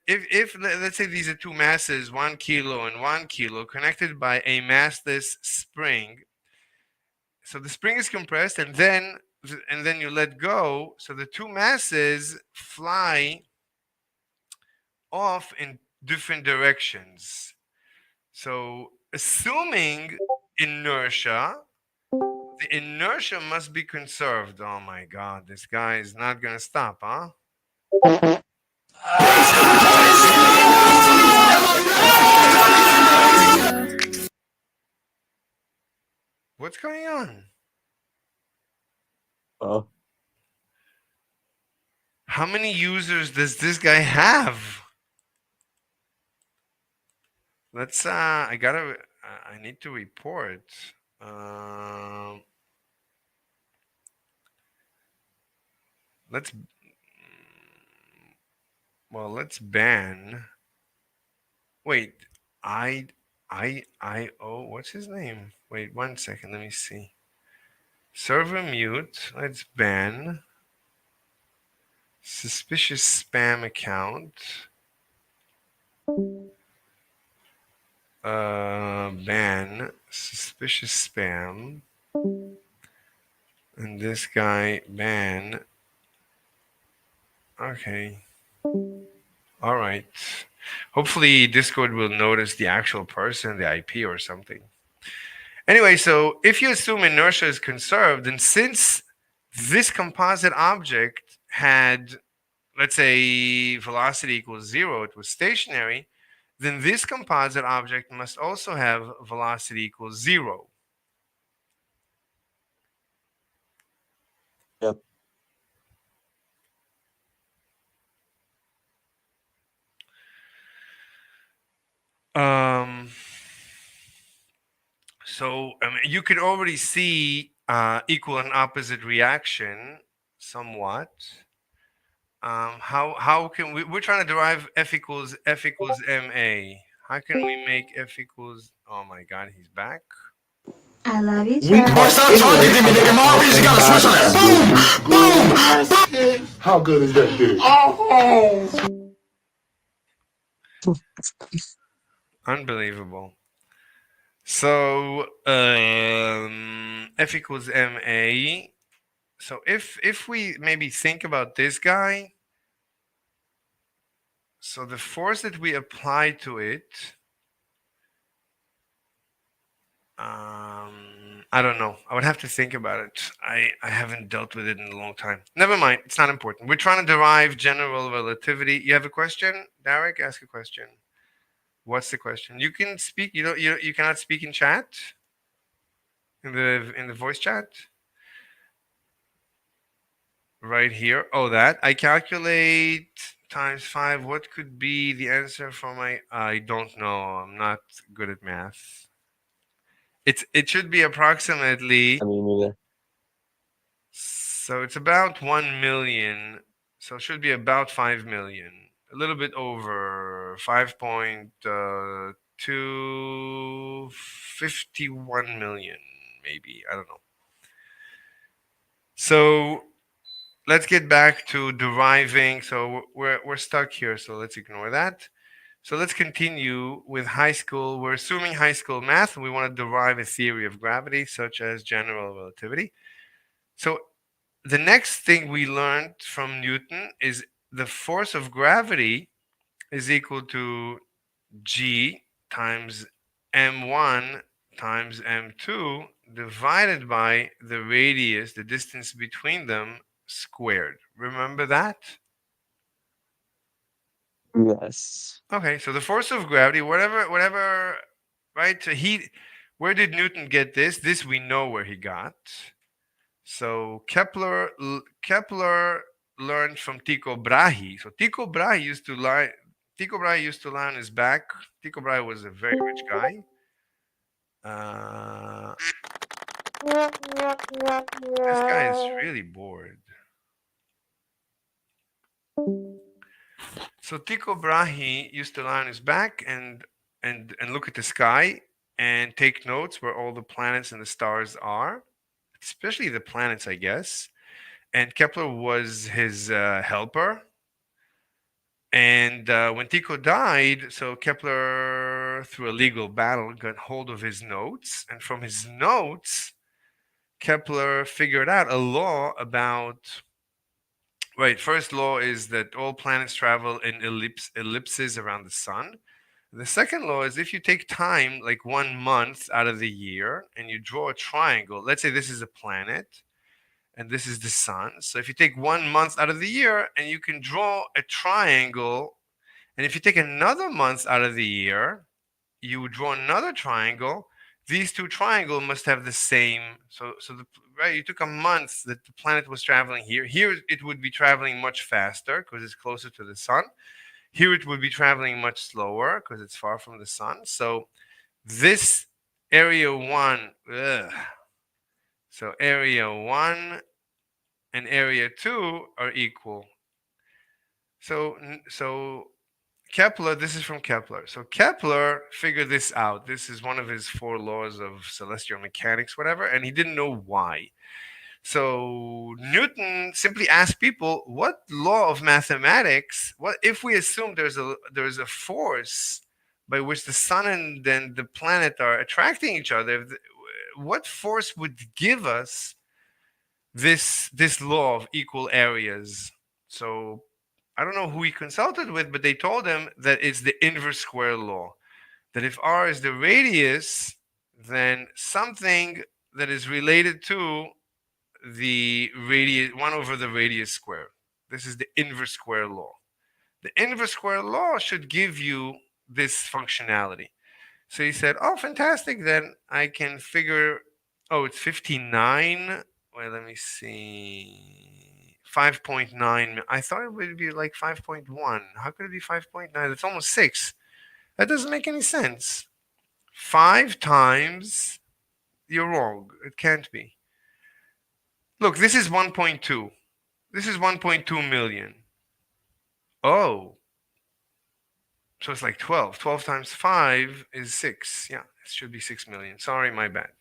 if let's say these are two masses, 1 kilo and 1 kilo, connected by a massless spring. So the spring is compressed, and then you let go. So the two masses fly off in different directions. So assuming inertia, the inertia must be conserved. Oh my God, this guy is not gonna stop, huh? What's going on? Oh, How many users does this guy have? Let's I need to report. Um let's let's ban. Wait, what's his name? Wait 1 second, let me see. Server mute. Let's ban suspicious spam account. Ban suspicious spam. And this guy ban. Okay. All right. Hopefully Discord will notice the actual person, the IP or something. Anyway, so if you assume inertia is conserved, and since this composite object had, let's say, velocity equals 0, it was stationary, then this composite object must also have velocity equals 0. yep. Um, so you could already see equal and opposite reaction somewhat. How can we're trying to derive f equals ma. How can we make f equals, oh my God, he's back. I love you, Charlie. Boy, stop talking to me, nigga. My always gotta switch on that. Boom! Boom! How good is that dude? Oh! Unbelievable. So f equals ma. So if we maybe think about this guy, so the force that we apply to it, I don't know. I would have to think about it. I haven't dealt with it in a long time. Never mind. It's not important. We're trying to derive general relativity. You have a question, Derek? Ask a question. What's the question? You can speak. You cannot speak in chat. In the voice chat. Right here. Oh, that I calculate times 5. What could be the answer for my? I don't know. I'm not good at math. it should be approximately, I mean, either. so it's about 1 million. So it should be about 5 million. A little bit over 5.251 million, maybe. I don't know. So let's get back to deriving. So we're stuck here. So let's ignore that. So let's continue with high school. We're assuming high school math, and we want to derive a theory of gravity, such as general relativity. So the next thing we learned from Newton is the force of gravity is equal to G times m1 times m2 divided by the radius, the distance between them, squared. Remember that? Yes. Okay, so the force of gravity, whatever, right? So where did Newton get this? This we know where he got. So Kepler learned from Tycho Brahe. So Tycho Brahe used to lie on his back. Tycho Brahe was a very rich guy. Uh, this guy is really bored. So Tycho Brahe used to lie on his back and look at the sky and take notes where all the planets and the stars are, especially the planets, I guess. And Kepler was his helper. And when Tycho died, so Kepler, through a legal battle, got hold of his notes. And from his notes, Kepler figured out a law about. Right, first law is that all planets travel in ellipses around the sun. The second law is if you take time, like 1 month out of the year, and you draw a triangle, let's say this is a planet and this is the sun. So if you take 1 month out of the year and you can draw a triangle, and if you take another month out of the year, you would draw another triangle. These two triangles must have the same. Right, you took a month that the planet was traveling here. Here it would be traveling much faster because it's closer to the sun. Here it would be traveling much slower because it's far from the sun. So this area one, so area one and area two are equal. So Kepler, this is from Kepler. So Kepler figured this out. This is one of his 4 laws of celestial mechanics, whatever, and he didn't know why. So Newton simply asked people, what law of mathematics, what if we assume there's a force by which the sun and then the planet are attracting each other, what force would give us this law of equal areas? So I don't know who he consulted with, but they told him that it's the inverse square law. That if r is the radius, then something that is related to the radius 1 over the radius square. This is the inverse square law. The inverse square law should give you this functionality. So he said, oh, fantastic. Then I can figure, oh, it's 59. Wait, let me see. 5.9. I thought it would be like 5.1. How could it be 5.9? It's almost 6. That doesn't make any sense. 5 times, you're wrong. It can't be. Look, this is 1.2. This is 1.2 million. Oh, so it's like 12. 12 times 5 is 6. Yeah, it should be 6 million. Sorry, my bad.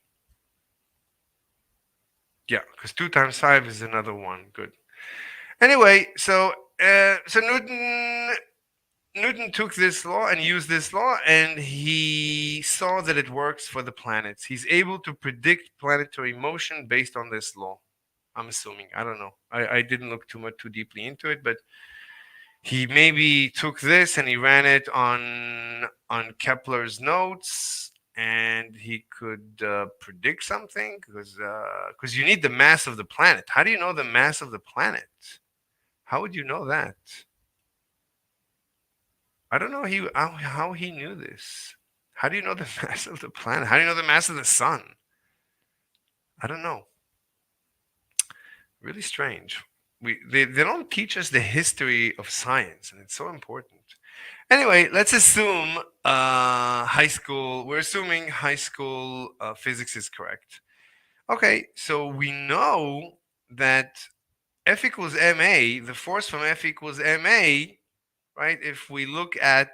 Yeah, because 2 times 5 is another 1. Good. Anyway, so Newton took this law and used this law, and he saw that it works for the planets. He's able to predict planetary motion based on this law. I'm assuming. I don't know. I didn't look too deeply into it, but he maybe took this and he ran it on Kepler's notes, and he could predict something because you need the mass of the planet. How do you know the mass of the planet? How would you know that? I don't know how he knew this. How do you know the mass of the planet? How do you know the mass of the sun? I don't know. Really strange. They don't teach us the history of science, and it's so important. Anyway, let's assume high school. We're assuming high school physics is correct. Okay, so we know that F equals ma. The force from F equals ma. Right. If we look at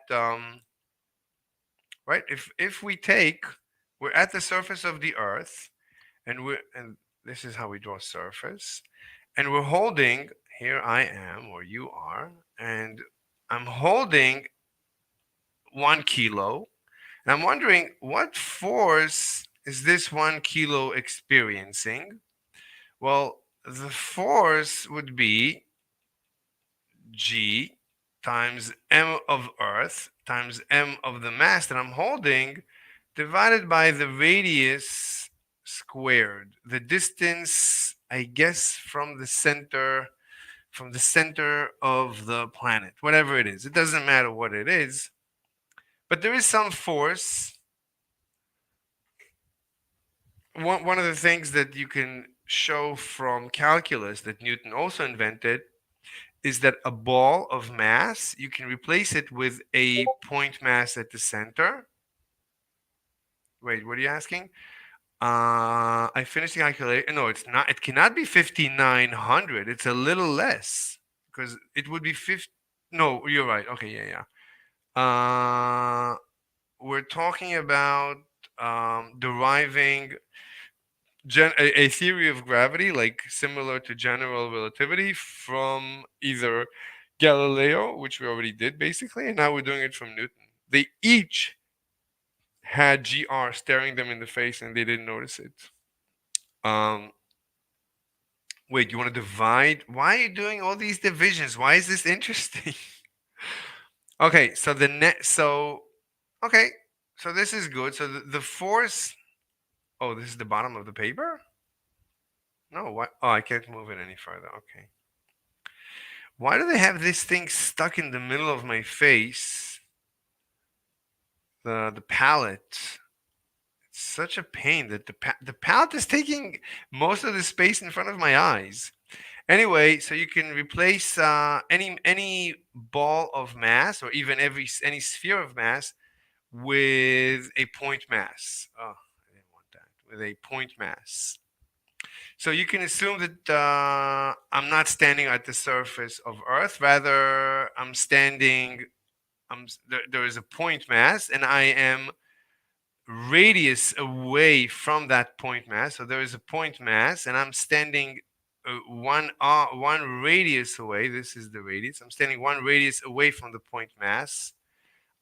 right, if we take, we're at the surface of the Earth, and this is how we draw surface, and we're holding, here I am or you are, and I'm holding 1 kilo, and I'm wondering what force is this 1 kilo experiencing. Well, the force would be g times m of Earth times m of the mass that I'm holding, divided by the radius squared, the distance, I guess, from the center of the planet, whatever it is. It doesn't matter what it is, but there is some force. One of the things that you can show from calculus that Newton also invented is that a ball of mass, you can replace it with a point mass at the center. Wait, what are you asking? I finished the calculation. No, it's not. It cannot be 5,900. It's a little less because it would be 50. No, you're right. Okay, yeah, yeah. We're talking about deriving a theory of gravity, like similar to general relativity, from either Galileo, which we already did basically, and now we're doing it from Newton. They each had GR staring them in the face and they didn't notice it. Um, Wait, you want to divide? Why are you doing all these divisions? Why is this interesting? Okay, so the net, so okay, so this is good. So the force. Oh, this is the bottom of the paper. No, what? Oh, I can't move it any further. Okay. Why do they have this thing stuck in the middle of my face? The palette. It's such a pain that the palette is taking most of the space in front of my eyes. Anyway, so you can replace any ball of mass or even any sphere of mass with a point mass. Oh, I didn't want that. With a point mass. So you can assume that I'm not standing at the surface of Earth. Rather, I'm standing. There is a point mass, and I am radius away from that point mass. So there is a point mass, and I'm standing one radius away. This is the radius. I'm standing one radius away from the point mass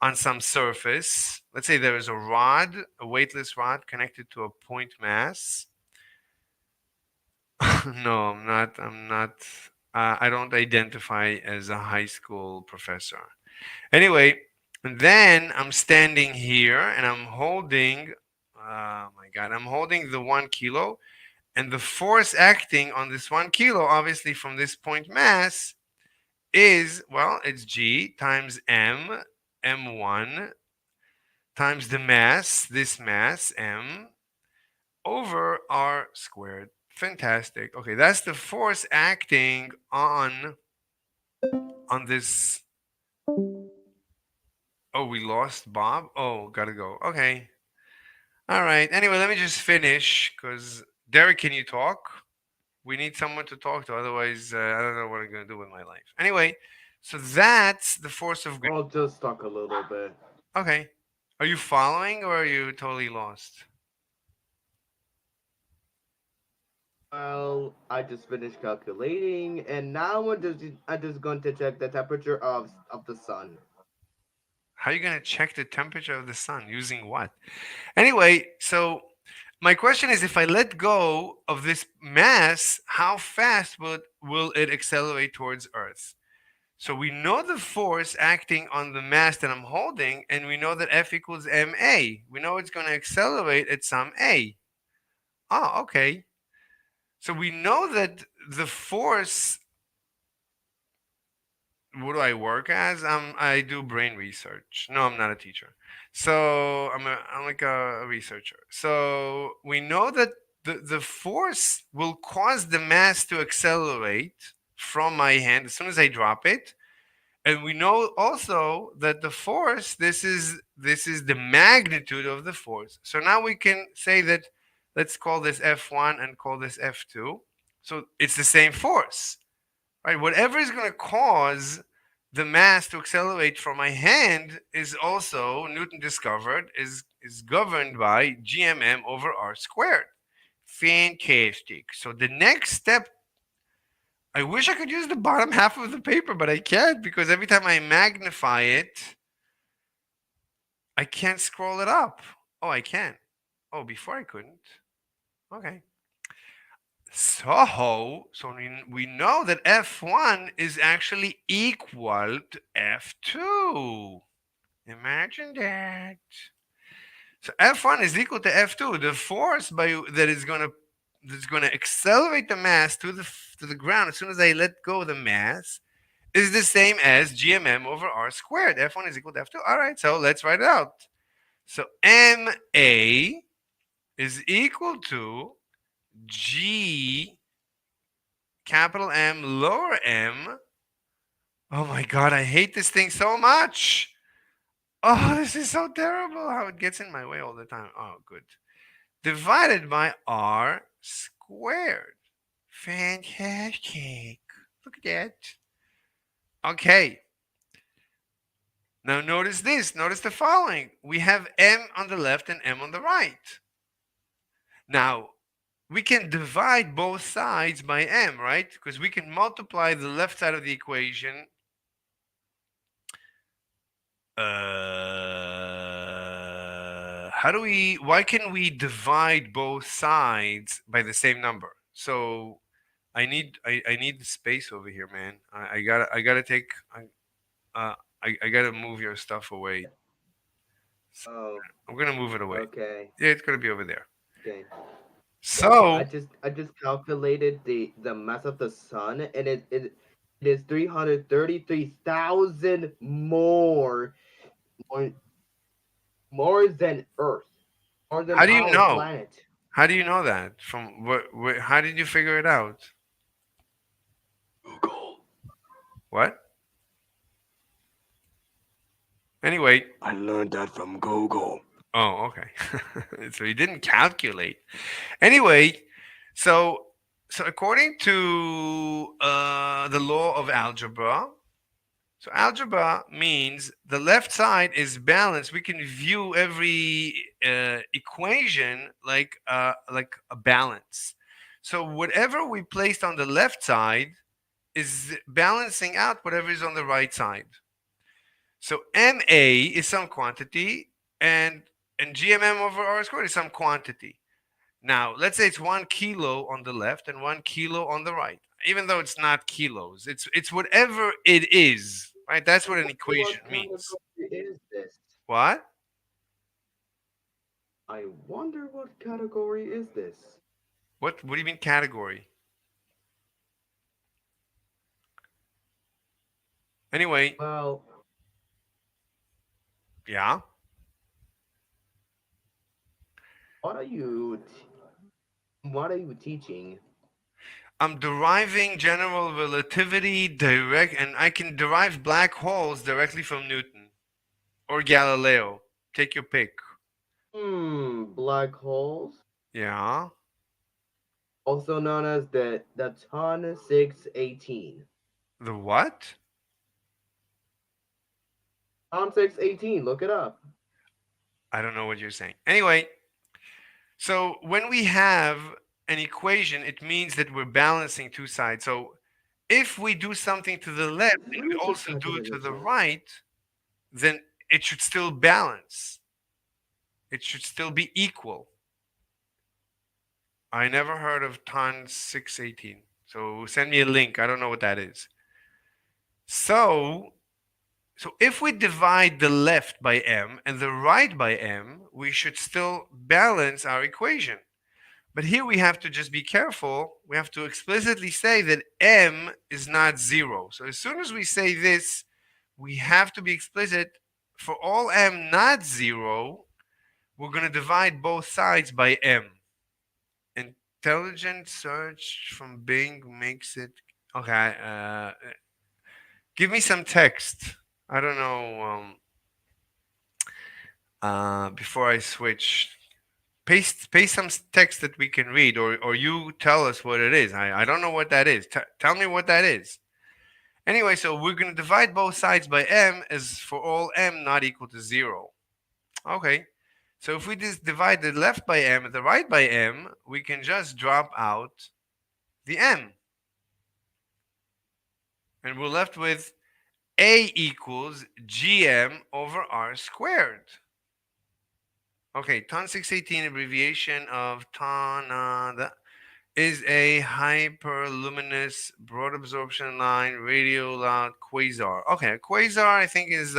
on some surface. Let's say there is a rod, a weightless rod connected to a point mass. No, I'm not. I'm not. I don't identify as a high school professor. Anyway, then I'm standing here and I'm holding. Oh my God! I'm holding the 1 kilo, and the force acting on this 1 kilo, obviously from this point mass, is, well, it's G times m1 times the mass, this mass m, over r squared. Fantastic. Okay, that's the force acting on this. Oh, we lost Bob. Oh, gotta go. Okay. All right. Anyway, let me just finish because Derek, can you talk? We need someone to talk to. Otherwise, I don't know what I'm gonna do with my life. Anyway, so that's the force of gravity. I'll just talk a little bit. Okay. Are you following or are you totally lost? Well, I just finished calculating, and now I'm just going to check the temperature of the sun. How are you gonna check the temperature of the sun using what? Anyway, so my question is, if I let go of this mass, how fast will it accelerate towards Earth? So we know the force acting on the mass that I'm holding, and we know that F equals ma. We know it's going to accelerate at some a. Oh, okay. So we know that the force. What do I work as? I do brain research. No, I'm not a teacher. So I'm like a researcher. So we know that the force will cause the mass to accelerate from my hand as soon as I drop it. And we know also that the force, this is the magnitude of the force. So now we can say that, let's call this F1 and call this F2. So it's the same force, right? Whatever is going to cause the mass to accelerate from my hand is also, Newton discovered, is governed by gmm over r squared. Fantastic. So the next step, I wish I could use the bottom half of the paper, but I can't because every time I magnify it, I can't scroll it up. Oh, I can. Oh, before I couldn't. Okay. So we know that F1 is actually equal to F2. Imagine that. So F1 is equal to F2. The force that's gonna accelerate the mass to the ground as soon as I let go of the mass is the same as gmm over r squared. F1 is equal to F2. All right, so let's write it out. So ma is equal to g capital M lower m. Oh my god, I hate this thing so much. Oh, this is so terrible how it gets in my way all the time. Oh, good. Divided by r squared. Fantastic. Look at that. Okay. Now notice this. Notice the following. We have m on the left and m on the right. Now, we can divide both sides by m, right? Because we can multiply the left side of the equation. Why can we divide both sides by the same number? So I need the space over here, man. I gotta take, I gotta move your stuff away. So Oh, I'm gonna move it away. okay. Yeah, it's gonna be over there. Okay. Well, So I just calculated the mass of the sun, and it is 333,000 more more than Earth, more than how do you our know? planet. How do you know that? From what how did you figure it out? Google. What? Anyway, I learned that from Google. oh, okay. So he didn't calculate. Anyway, so according to the law of algebra, so algebra means the left side is balanced. We can view every equation like a balance. So whatever we placed on the left side is balancing out whatever is on the right side. So MA is some quantity, and GMM over R squared is some quantity. Now, let's say it's 1 kilo on the left and 1 kilo on the right. Even though it's not kilos, it's whatever it is, right? That's what an What equation means. category is this? What? I wonder what category is this. What do you mean category? Anyway, Well, yeah. what are you what are you teaching? I'm deriving general relativity direct, and I can derive black holes directly from Newton or Galileo. Take your pick. Black holes, Yeah. also known as the Ton 618. The what? Ton 618, look it up. I don't know what you're saying. Anyway, so when we have an equation, it means that we're balancing two sides. So if we do something to the left and Let we me just also type do it it in to the the chat. right, then it should still balance. It should still be equal. I never heard of ton 618. So send me a link. I don't know what that is. So if we divide the left by m and the right by m, we should still balance our equation. But here we have to just be careful. We have to explicitly say that m is not 0. So as soon as we say this, we have to be explicit. For all m not 0, we're going to divide both sides by m. Intelligent search from Bing makes it. Okay. Give me some text. I don't know. Before I switch, paste some text that we can read, or you tell us what it is. I don't know what that is. Tell me what that is. Anyway, so we're going to divide both sides by m as for all m not equal to 0. Okay. So if we just divide the left by m and the right by m, we can just drop out the m. And we're left with a equals gm over r squared. Okay, ton 618 abbreviation of ton is a hyperluminous broad absorption line radio loud quasar. Okay, a quasar I think is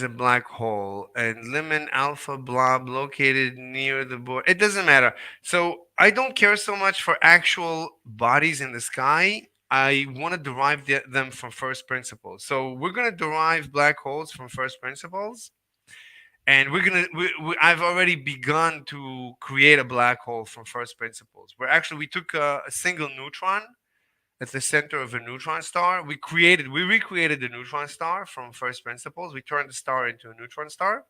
a black hole, and lemon alpha blob located near the board. It doesn't matter. So I don't care so much for actual bodies in the sky. I want to derive them from first principles. So we're going to derive black holes from first principles, and I've already begun to create a black hole from first principles. Where actually we took a single neutron at the center of a neutron star. We recreated the neutron star from first principles. We turned the star into a neutron star.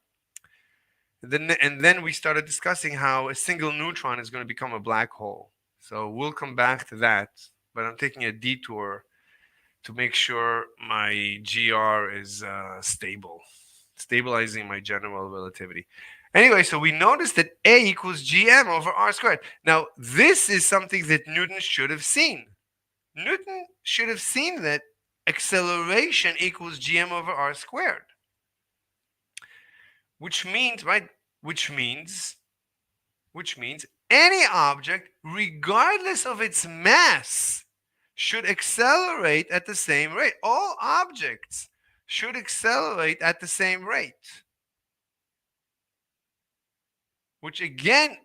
And then we started discussing how a single neutron is going to become a black hole. So we'll come back to that, but I'm taking a detour to make sure my GR is stable, stabilizing my general relativity. Anyway, so we noticed that A equals gm over r squared. Now, this is something that Newton should have seen. Newton should have seen that acceleration equals gm over r squared. Which means, right? Which means any object, regardless of its mass, should accelerate at the same rate. All objects should accelerate at the same rate. Which again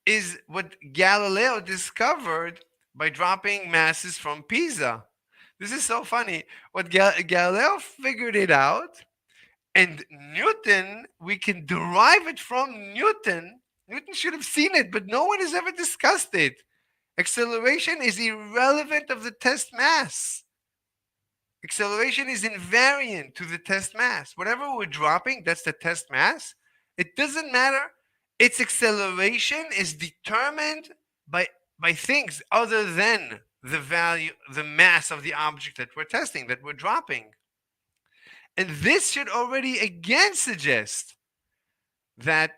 is what Galileo discovered by dropping masses from Pisa. This is so funny. What Galileo figured it out, and Newton, we can derive it from Newton. Newton should have seen it, but no one has ever discussed it. Acceleration is irrelevant of the test mass. Acceleration is invariant to the test mass. Whatever we're dropping, that's the test mass. It doesn't matter. Its acceleration is determined by things other than the value, the mass of the object that we're testing, that we're dropping. And this should already again suggest that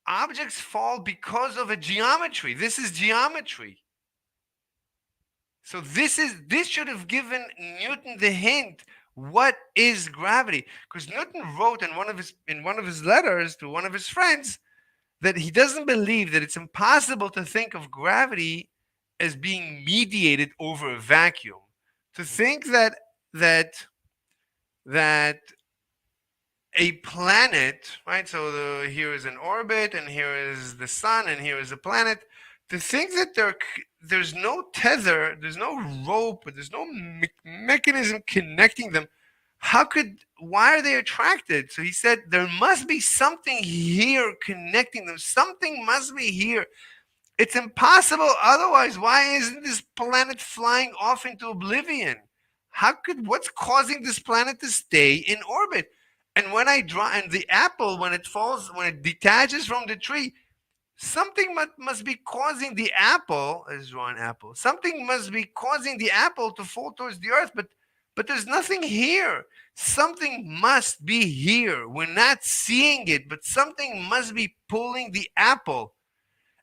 objects fall because of a geometry. This is geometry. So this should have given Newton the hint. What is gravity? Because Newton wrote in one of his letters to one of his friends that he doesn't believe that it's impossible to think of gravity as being mediated over a vacuum. To think that a planet, right? So here is an orbit, and here is the sun, and here is a planet. To think that there's no tether, there's no rope, there's no mechanism connecting them. Why are they attracted? So he said there must be something here connecting them. Something must be here. It's impossible otherwise. Why isn't this planet flying off into oblivion? What's causing this planet to stay in orbit? And when the apple, when it detaches from the tree, something must be causing the apple, let's draw an apple. Something must be causing the apple to fall towards the earth, but there's nothing here. Something must be here. We're not seeing it, but something must be pulling the apple.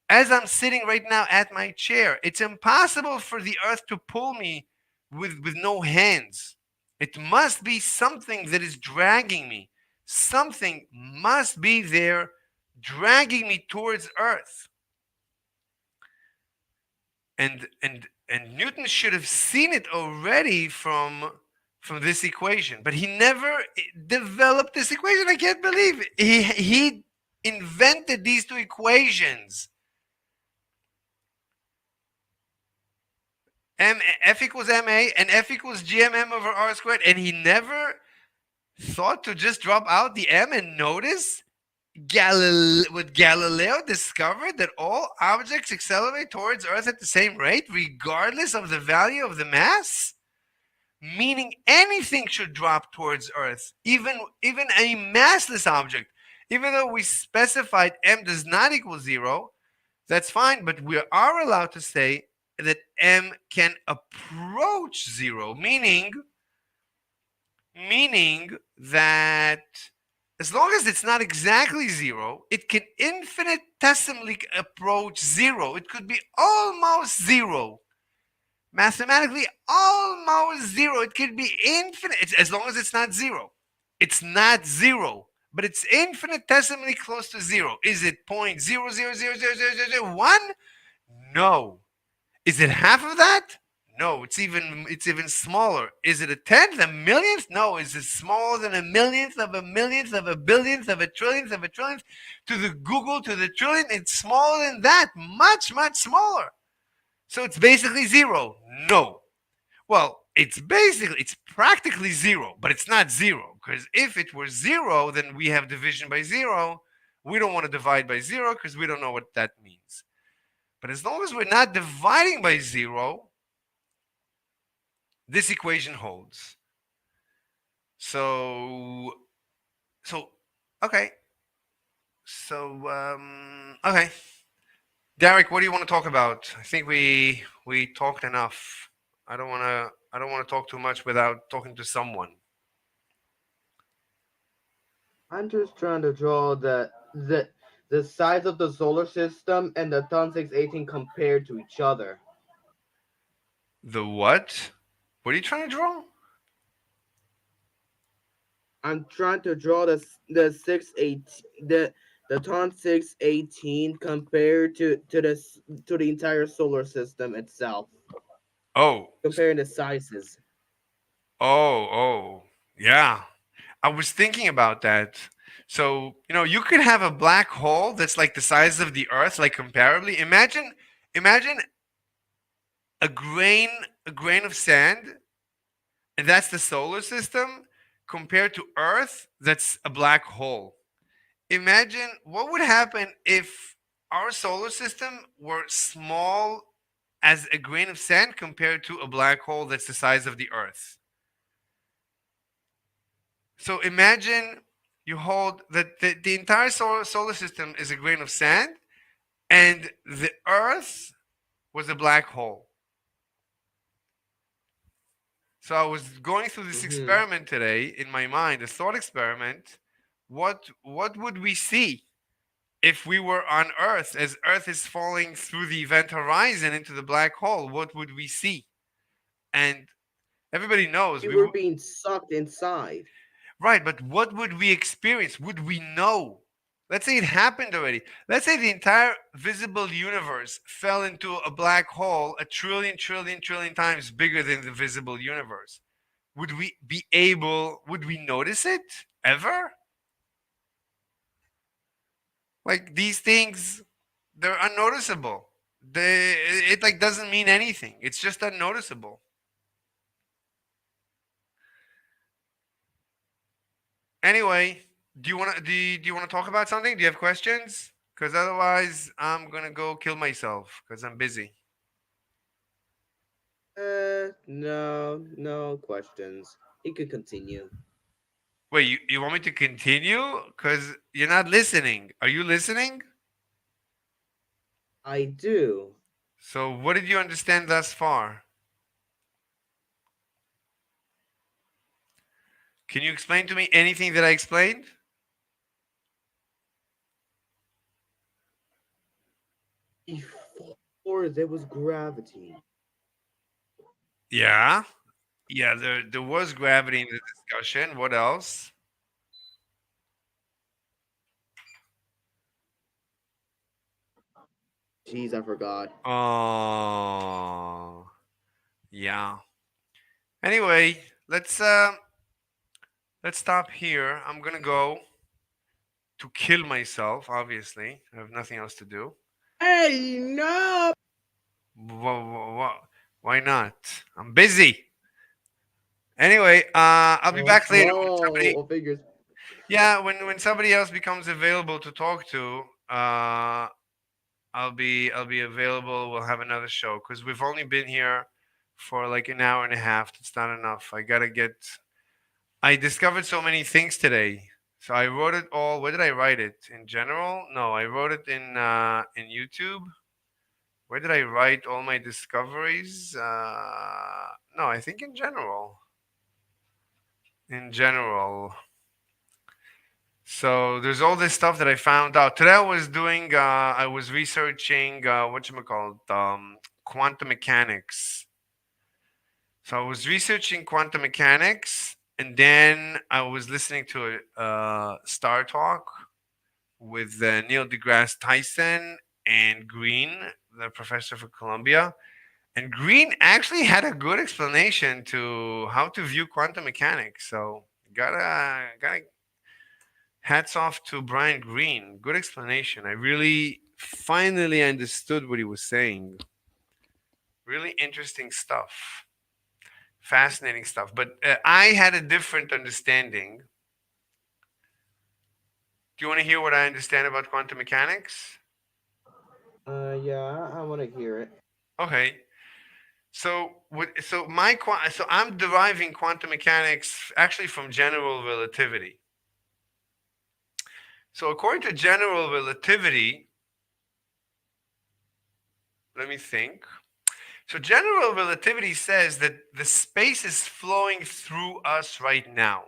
As I'm sitting right now at my chair, it's impossible for the earth to pull me with no hands. It must be something that is dragging me. Something must be there dragging me towards earth. And Newton should have seen it already from this equation, but he never developed this equation. I can't believe it. He invented these two equations. F equals ma and F equals gmm over r squared, and he never thought to just drop out the m and notice Galileo discovered that all objects accelerate towards Earth at the same rate, regardless of the value of the mass? Meaning anything should drop towards Earth, even a massless object. Even though we specified m does not equal zero, that's fine, but we are allowed to say that m can approach zero, meaning that as long as it's not exactly zero, it can infinitesimally approach zero. It could be almost zero. Mathematically, almost zero. It could be infinite, as long as it's not zero. It's not zero, but it's infinitesimally close to zero. Is it 0.0000001? No. Is it half of that? No, it's even smaller. Is it a tenth, a millionth? No. Is it smaller than a millionth of a millionth of a billionth of a trillionth of a trillionth? To the Google, to the trillion, it's smaller than that. Much, much smaller. So it's basically zero. No. Well, it's practically zero, but it's not zero. Because if it were zero, then we have division by zero. We don't want to divide by zero because we don't know what that means. But as long as we're not dividing by zero, this equation holds. So, so okay. Okay. Derek, what do you want to talk about? I think we talked enough. I don't want to talk too much without talking to someone. I'm just trying to draw the size of the solar system and the Thun 618 compared to each other. The what? What are you trying to draw? I'm trying to draw the 618 the Thun 618 compared to the entire solar system itself, Oh, comparing the sizes. oh, yeah. I was thinking about that. So, you could have a black hole that's like the size of the Earth, like comparably. Imagine a grain, a grain of sand, and that's the solar system, compared to Earth, that's a black hole. Imagine what would happen if our solar system were small as a grain of sand compared to a black hole that's the size of the Earth. So imagine you hold that the entire solar system is a grain of sand, and the Earth was a black hole. So I was going through this Mm-hmm. experiment today in my mind, a thought experiment. What would we see if we were on Earth, as Earth is falling through the event horizon into the black hole? What would we see? And everybody knows We we were would. being sucked inside. Right, but what would we experience? Would we know? Let's say it happened already. Let's say the entire visible universe fell into a black hole a trillion, trillion, trillion times bigger than the visible universe. Would we notice it ever? Like these things, they're unnoticeable. It like doesn't mean anything. It's just unnoticeable. Anyway, do you want to talk about something? Do you have questions? Because otherwise, I'm gonna go kill myself because I'm busy. No questions. You could continue. Wait, you want me to continue? Because you're not listening. Are you listening? I do. So, what did you understand thus far? Can you explain to me anything that I explained? Before there was gravity. Yeah. Yeah, there was gravity in the discussion. What else? Jeez, I forgot. Oh, yeah. Anyway, let's stop here. I'm gonna go to kill myself. Obviously, I have nothing else to do. Hey, no! Why not? I'm busy. Anyway, I'll be back later when somebody. Oh, figures. Yeah, when somebody else becomes available to talk to, I'll be available. We'll have another show because we've only been here for like an hour and a half. That's not enough. I gotta get. I discovered so many things today. So I wrote it all. Where did I write it? In general? No, I wrote it in YouTube. Where did I write all my discoveries? No, I think in general. In general. So there's all this stuff that I found out today. I was researching what you call quantum mechanics. So I was researching quantum mechanics, and then I was listening to a Star Talk with Neil deGrasse Tyson and Green, the professor from Columbia. And Green actually had a good explanation to how to view quantum mechanics. So gotta hats off to Brian Green. Good explanation. I really finally understood what he was saying. Really interesting stuff. Fascinating stuff. But I had a different understanding. Do you want to hear what I understand about quantum mechanics? Yeah, I want to hear it. Okay. So I'm deriving quantum mechanics actually from general relativity. So according to general relativity, let me think. So general relativity says that the space is flowing through us right now.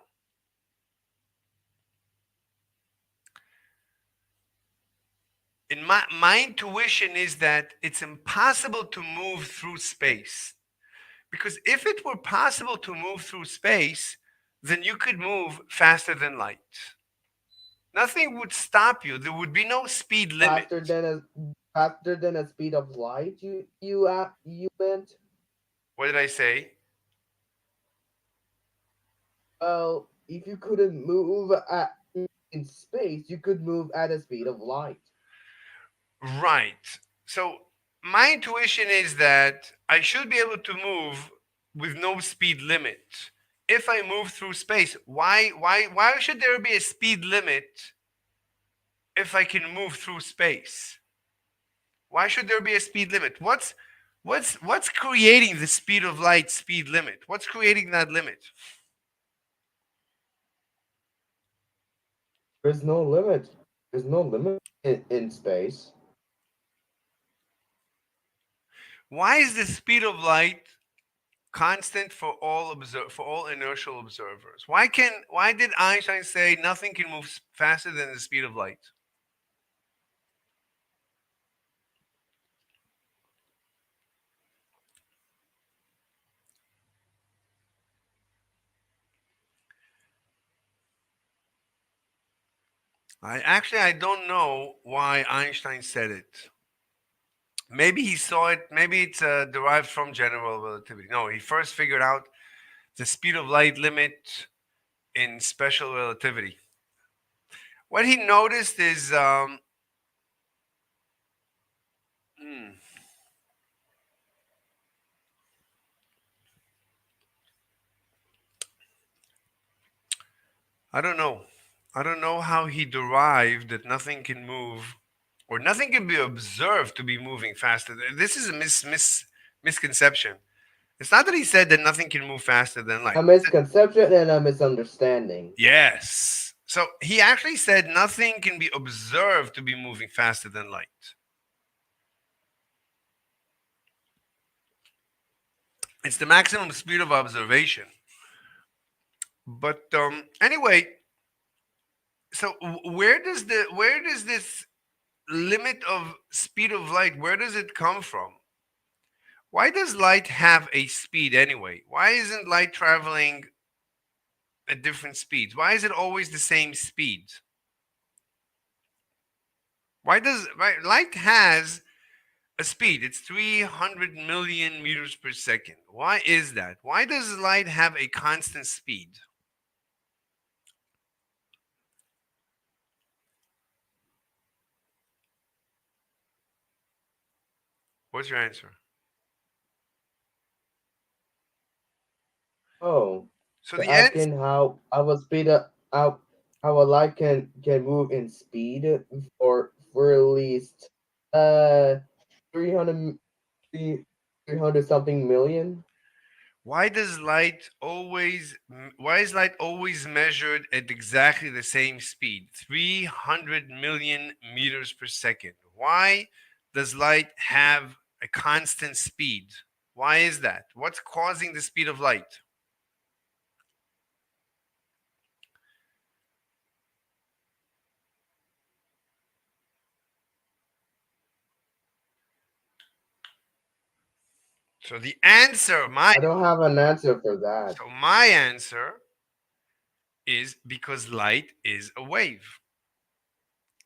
In my intuition is that it's impossible to move through space. Because if it were possible to move through space, then you could move faster than light. Nothing would stop you. There would be no speed limit. Faster than a speed of light. You meant? What did I say? Well, if you couldn't move in space, you could move at a speed of light. Right. So my intuition is that I should be able to move with no speed limit. If I move through space, why should there be a speed limit if I can move through space? Why should there be a speed limit? What's creating the speed of light speed limit? What's creating that limit? There's no limit. There's no limit in space. Why is the speed of light constant for all inertial observers? Why did Einstein say nothing can move faster than the speed of light? I don't know why Einstein said it. Maybe he saw it. Maybe it's derived from general relativity. No, he first figured out the speed of light limit in special relativity. What he noticed is, hmm, I don't know. I don't know how he derived that nothing can move or nothing can be observed to be moving faster. This is a misconception. It's not that he said that nothing can move faster than light. A misconception and a misunderstanding. Yes. So he actually said nothing can be observed to be moving faster than light. It's the maximum speed of observation. But anyway, so where does this limit of speed of light, where does it come from? Why does light have a speed anyway? Why isn't light traveling at different speeds? Why is it always the same speed? Light has a speed? It's 300 million meters per second. Why is that? Why does light have a constant speed? What's your answer? Oh, So you're the answer, asking how how a light can move in speed for at least uh 300 300 something million. Why is light always measured at exactly the same speed? 300 million meters per second. Why does light have a constant speed? Why is that? What's causing the speed of light? So the answer, my I don't have an answer for that. so my answer is because light is a wave.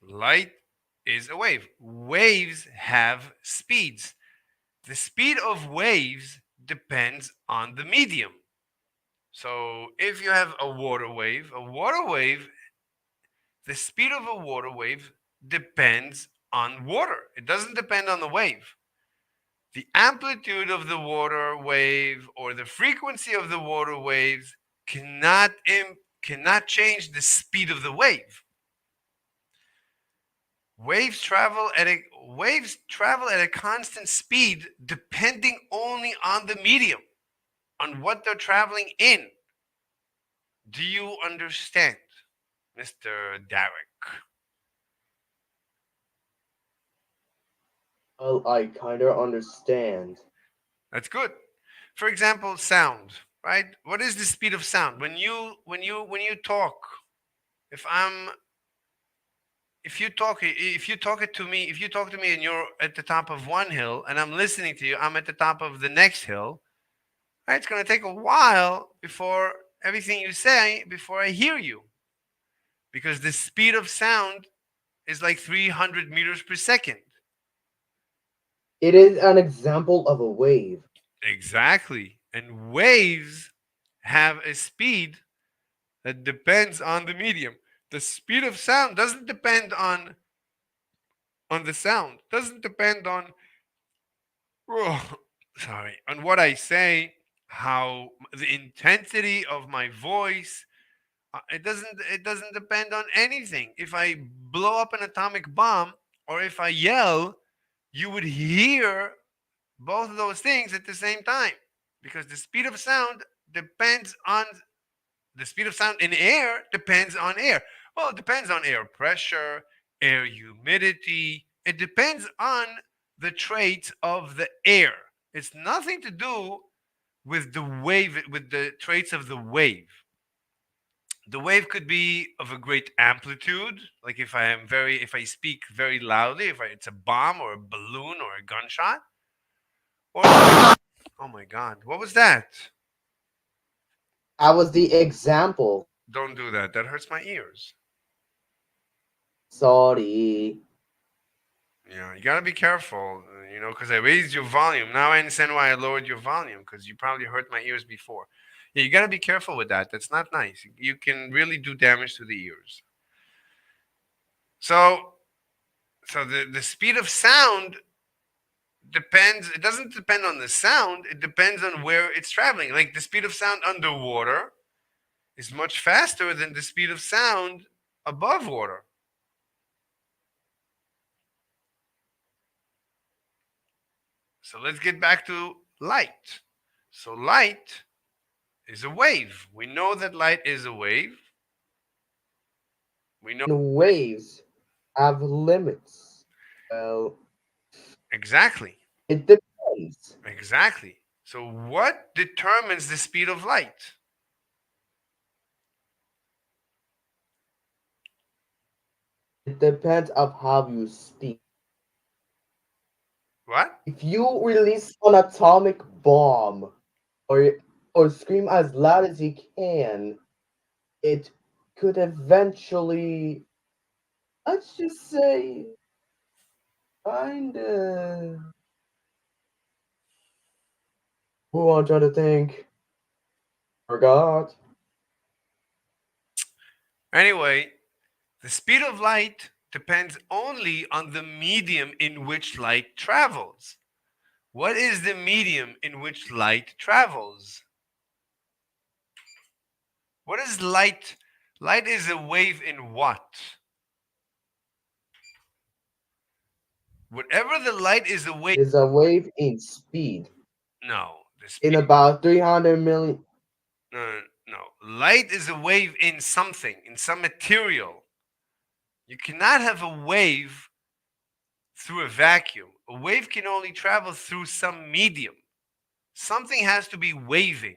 Light is a wave. Waves have speeds. The speed of waves depends on the medium. So if you have a water wave, the speed of a water wave depends on water. It doesn't depend on the wave. The amplitude of the water wave or the frequency of the water waves cannot change the speed of the wave. Waves travel at a constant speed depending only on the medium, on what they're traveling in. Do you understand, Mr. Derek? Well, I kind of understand. That's good. For example, sound, right? What is the speed of sound? When you talk, if I'm if you talk to me and you're at the top of one hill and I'm listening to you, I'm at the top of the next hill, right? It's going to take a while before everything you say before I hear you because the speed of sound is like 300 meters per second. It is an example of a wave. Exactly. And waves have a speed that depends on the medium. The speed of sound doesn't depend on the sound. Doesn't depend on oh, sorry, on what I say, how the intensity of my voice. It doesn't depend on anything. If I blow up an atomic bomb or if I yell, you would hear both of those things at the same time because depends on the speed of sound in air depends on air. Well, it depends on air pressure, air humidity. It depends on the traits of the air. It's nothing to do with the traits of the wave. The wave could be of a great amplitude, like if I speak very loudly, it's a bomb or a balloon or a gunshot, or oh my god, what was that? That was the example. Don't do that. That hurts my ears. Sorry. Yeah, you gotta be careful, because I raised your volume. Now I understand why I lowered your volume, because you probably hurt my ears before. Yeah, you gotta be careful with that. That's not nice. You can really do damage to the ears. So, the speed of sound depends. It doesn't depend on the sound. It depends on where it's traveling. Like the speed of sound underwater is much faster than the speed of sound above water. So let's get back to light. So light is a wave. We know that light is a wave. We know And waves have limits. Well, exactly. it depends. Exactly. So what determines the speed of light? It depends of how you speak. What? If you release an atomic bomb or scream as loud as you can, it could eventually, let's just say, kinda. Who I'm trying to think. Forgot. Anyway, the speed of light depends only on the medium in which light travels. What is the medium in which light travels? What is light Light is a wave in what? Whatever the light is a wave. Is a wave in speed No, the in speed. about 300 million. No, no. Light is a wave in something, in some material. You cannot have a wave through a vacuum. A wave can only travel through some medium. Something has to be waving.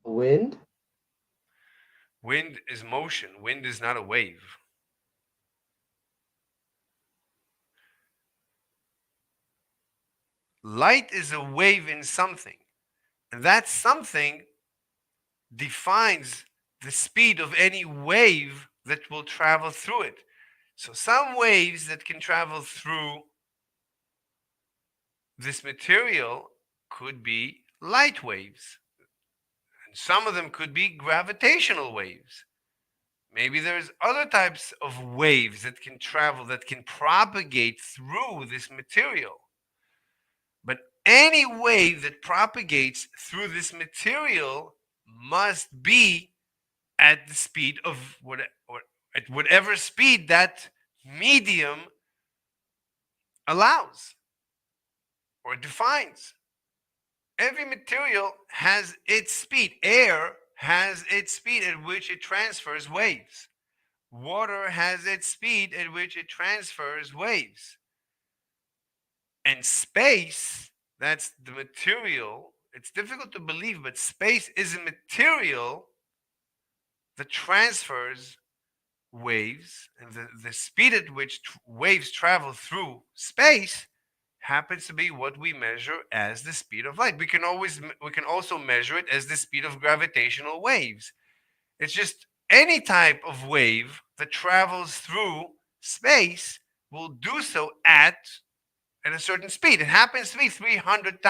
Wind? Wind is motion. Wind is not a wave. Light is a wave in something. And that something defines the speed of any wave that will travel through it. So some waves that can travel through this material could be light waves. And some of them could be gravitational waves. Maybe there's other types of waves that can travel, that can propagate through this material. But any wave that propagates through this material must be at the speed of what, or at whatever speed that medium allows or defines. Every material has its speed. Air has its speed at which it transfers waves. Water has its speed at which it transfers waves. And space, that's the material. It's difficult to believe, but space is a material that transfers waves, and the speed at which waves travel through space happens to be what we measure as the speed of light. We can also measure it as the speed of gravitational waves. It's just any type of wave that travels through space will do so at a certain speed. It happens to be 300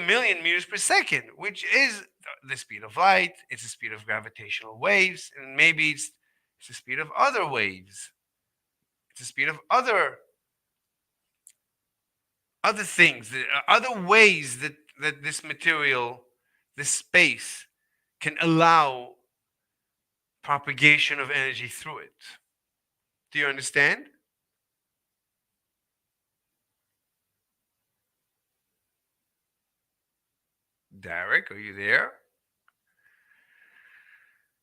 million meters per second, which is the speed of light. It's the speed of gravitational waves, and maybe it's the speed of other waves. It's the speed of other things, other ways that this material, this space, can allow propagation of energy through it. Do you understand? Derek, are you there?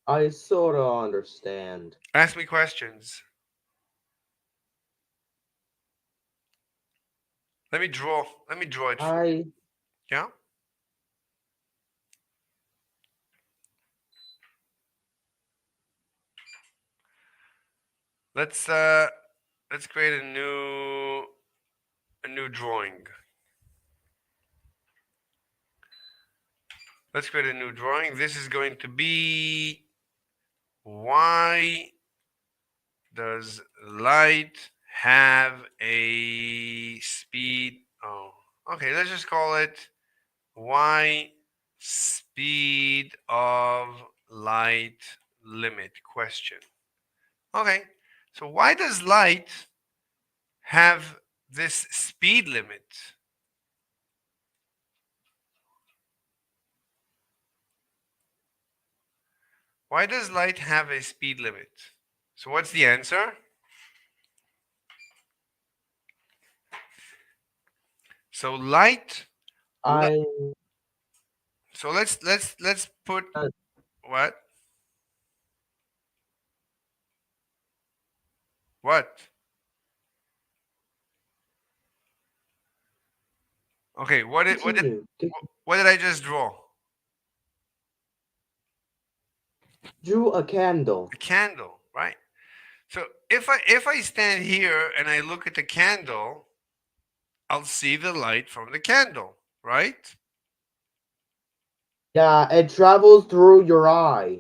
I sort of understand. Ask me questions. Let me draw. Let me draw it. I Yeah. Let's create a new drawing. Let's create a new drawing. This is going to be, why does light have a speed? Oh, okay. Let's just call it y speed of light limit question. Okay. So why does light have this speed limit? Why does light have a speed limit? So what's the answer? So light. I So let's put what? What? Okay, continue. what did I just draw? Drew a candle. A candle, right? So if I stand here and I look at the candle, I'll see the light from the candle, right? Yeah, it travels through your eye.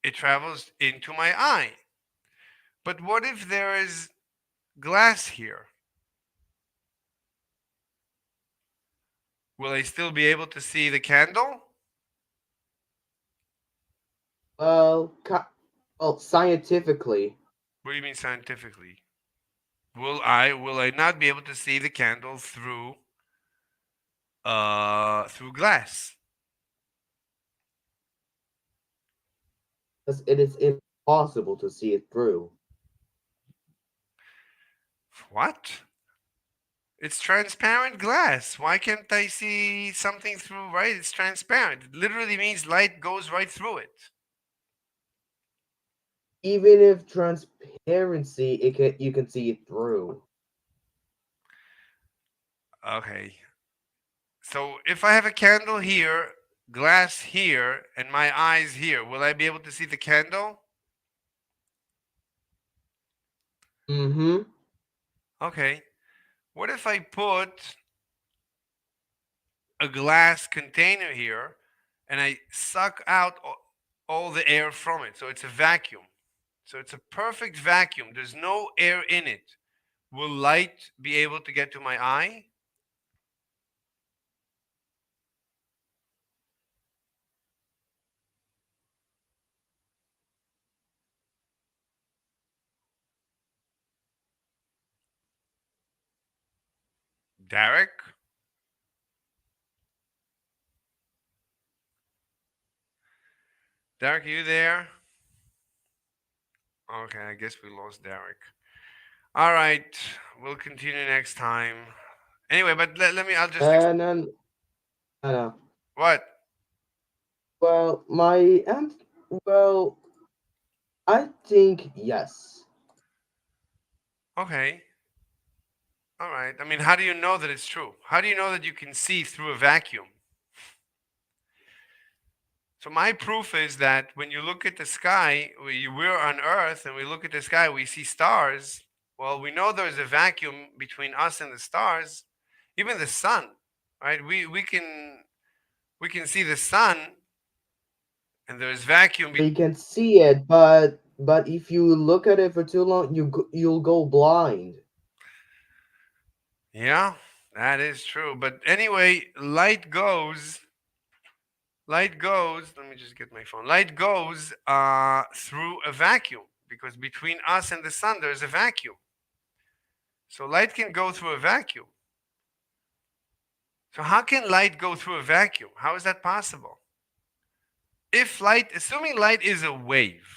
It travels into my eye. But what if there is glass here? Will I still be able to see the candle? Well, well, scientifically, What do you mean scientifically? Will I not be able to see the candle through Through glass. Because it is impossible to see it through. What? It's transparent glass. Why can't I see something through, right? It's transparent. It literally means light goes right through it. Even if transparency, you can see it through. Okay. So if I have a candle here, glass here, and my eyes here, will I be able to see the candle? Mm-hmm. Okay. What if I put a glass container here and I suck out all the air from it? So it's a vacuum. So it's a perfect vacuum. There's no air in it. Will light be able to get to my eye? Derek? Derek, are you there? Okay, I guess we lost Derek. All right, we'll continue next time. Anyway, but let me, I'll just, And then, I know. what? Well, well, I think yes. Okay. All right. I mean, how do you know that it's true? How do you know that you can see through a vacuum? So my proof is that when you look at the sky, we're on Earth and we look at the sky, we see stars. Well, we know there's a vacuum between us and the stars, even the sun, right? We can see the sun, and there's vacuum. You can see it, but if you look at it for too long, you'll go blind. Yeah, that is true. But anyway, light goes, let me just get my phone. Light goes through a vacuum because between us and the sun there's a vacuum. So light can go through a vacuum. So how can light go through a vacuum? How is that possible? If light, assuming light is a wave,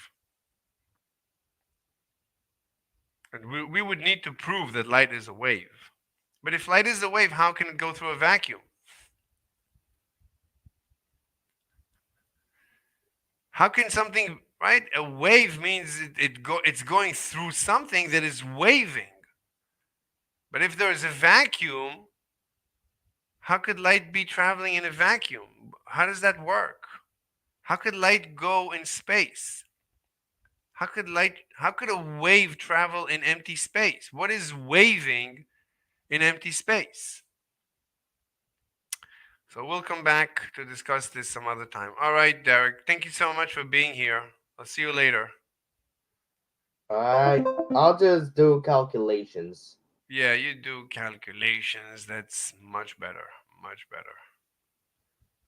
and we would need to prove that light is a wave. But if light is a wave, how can it go through a vacuum? How can something, right? A wave means it's going through something that is waving. But if there is a vacuum, how could light be traveling in a vacuum? How does that work? How could light go in space? How could a wave travel in empty space? What is waving in empty space? So we'll come back to discuss this some other time. All right, Derek, thank you so much for being here. I'll see you later. Alright, I'll just do calculations. Yeah, you do calculations. That's much better. Much better.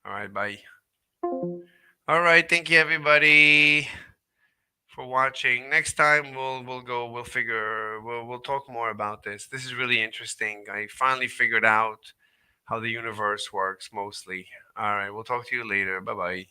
All right, bye. All right, thank you everybody for watching. Next time we'll talk more about this. This is really interesting. I finally figured out how the universe works mostly. All right, we'll talk to you later. Bye bye.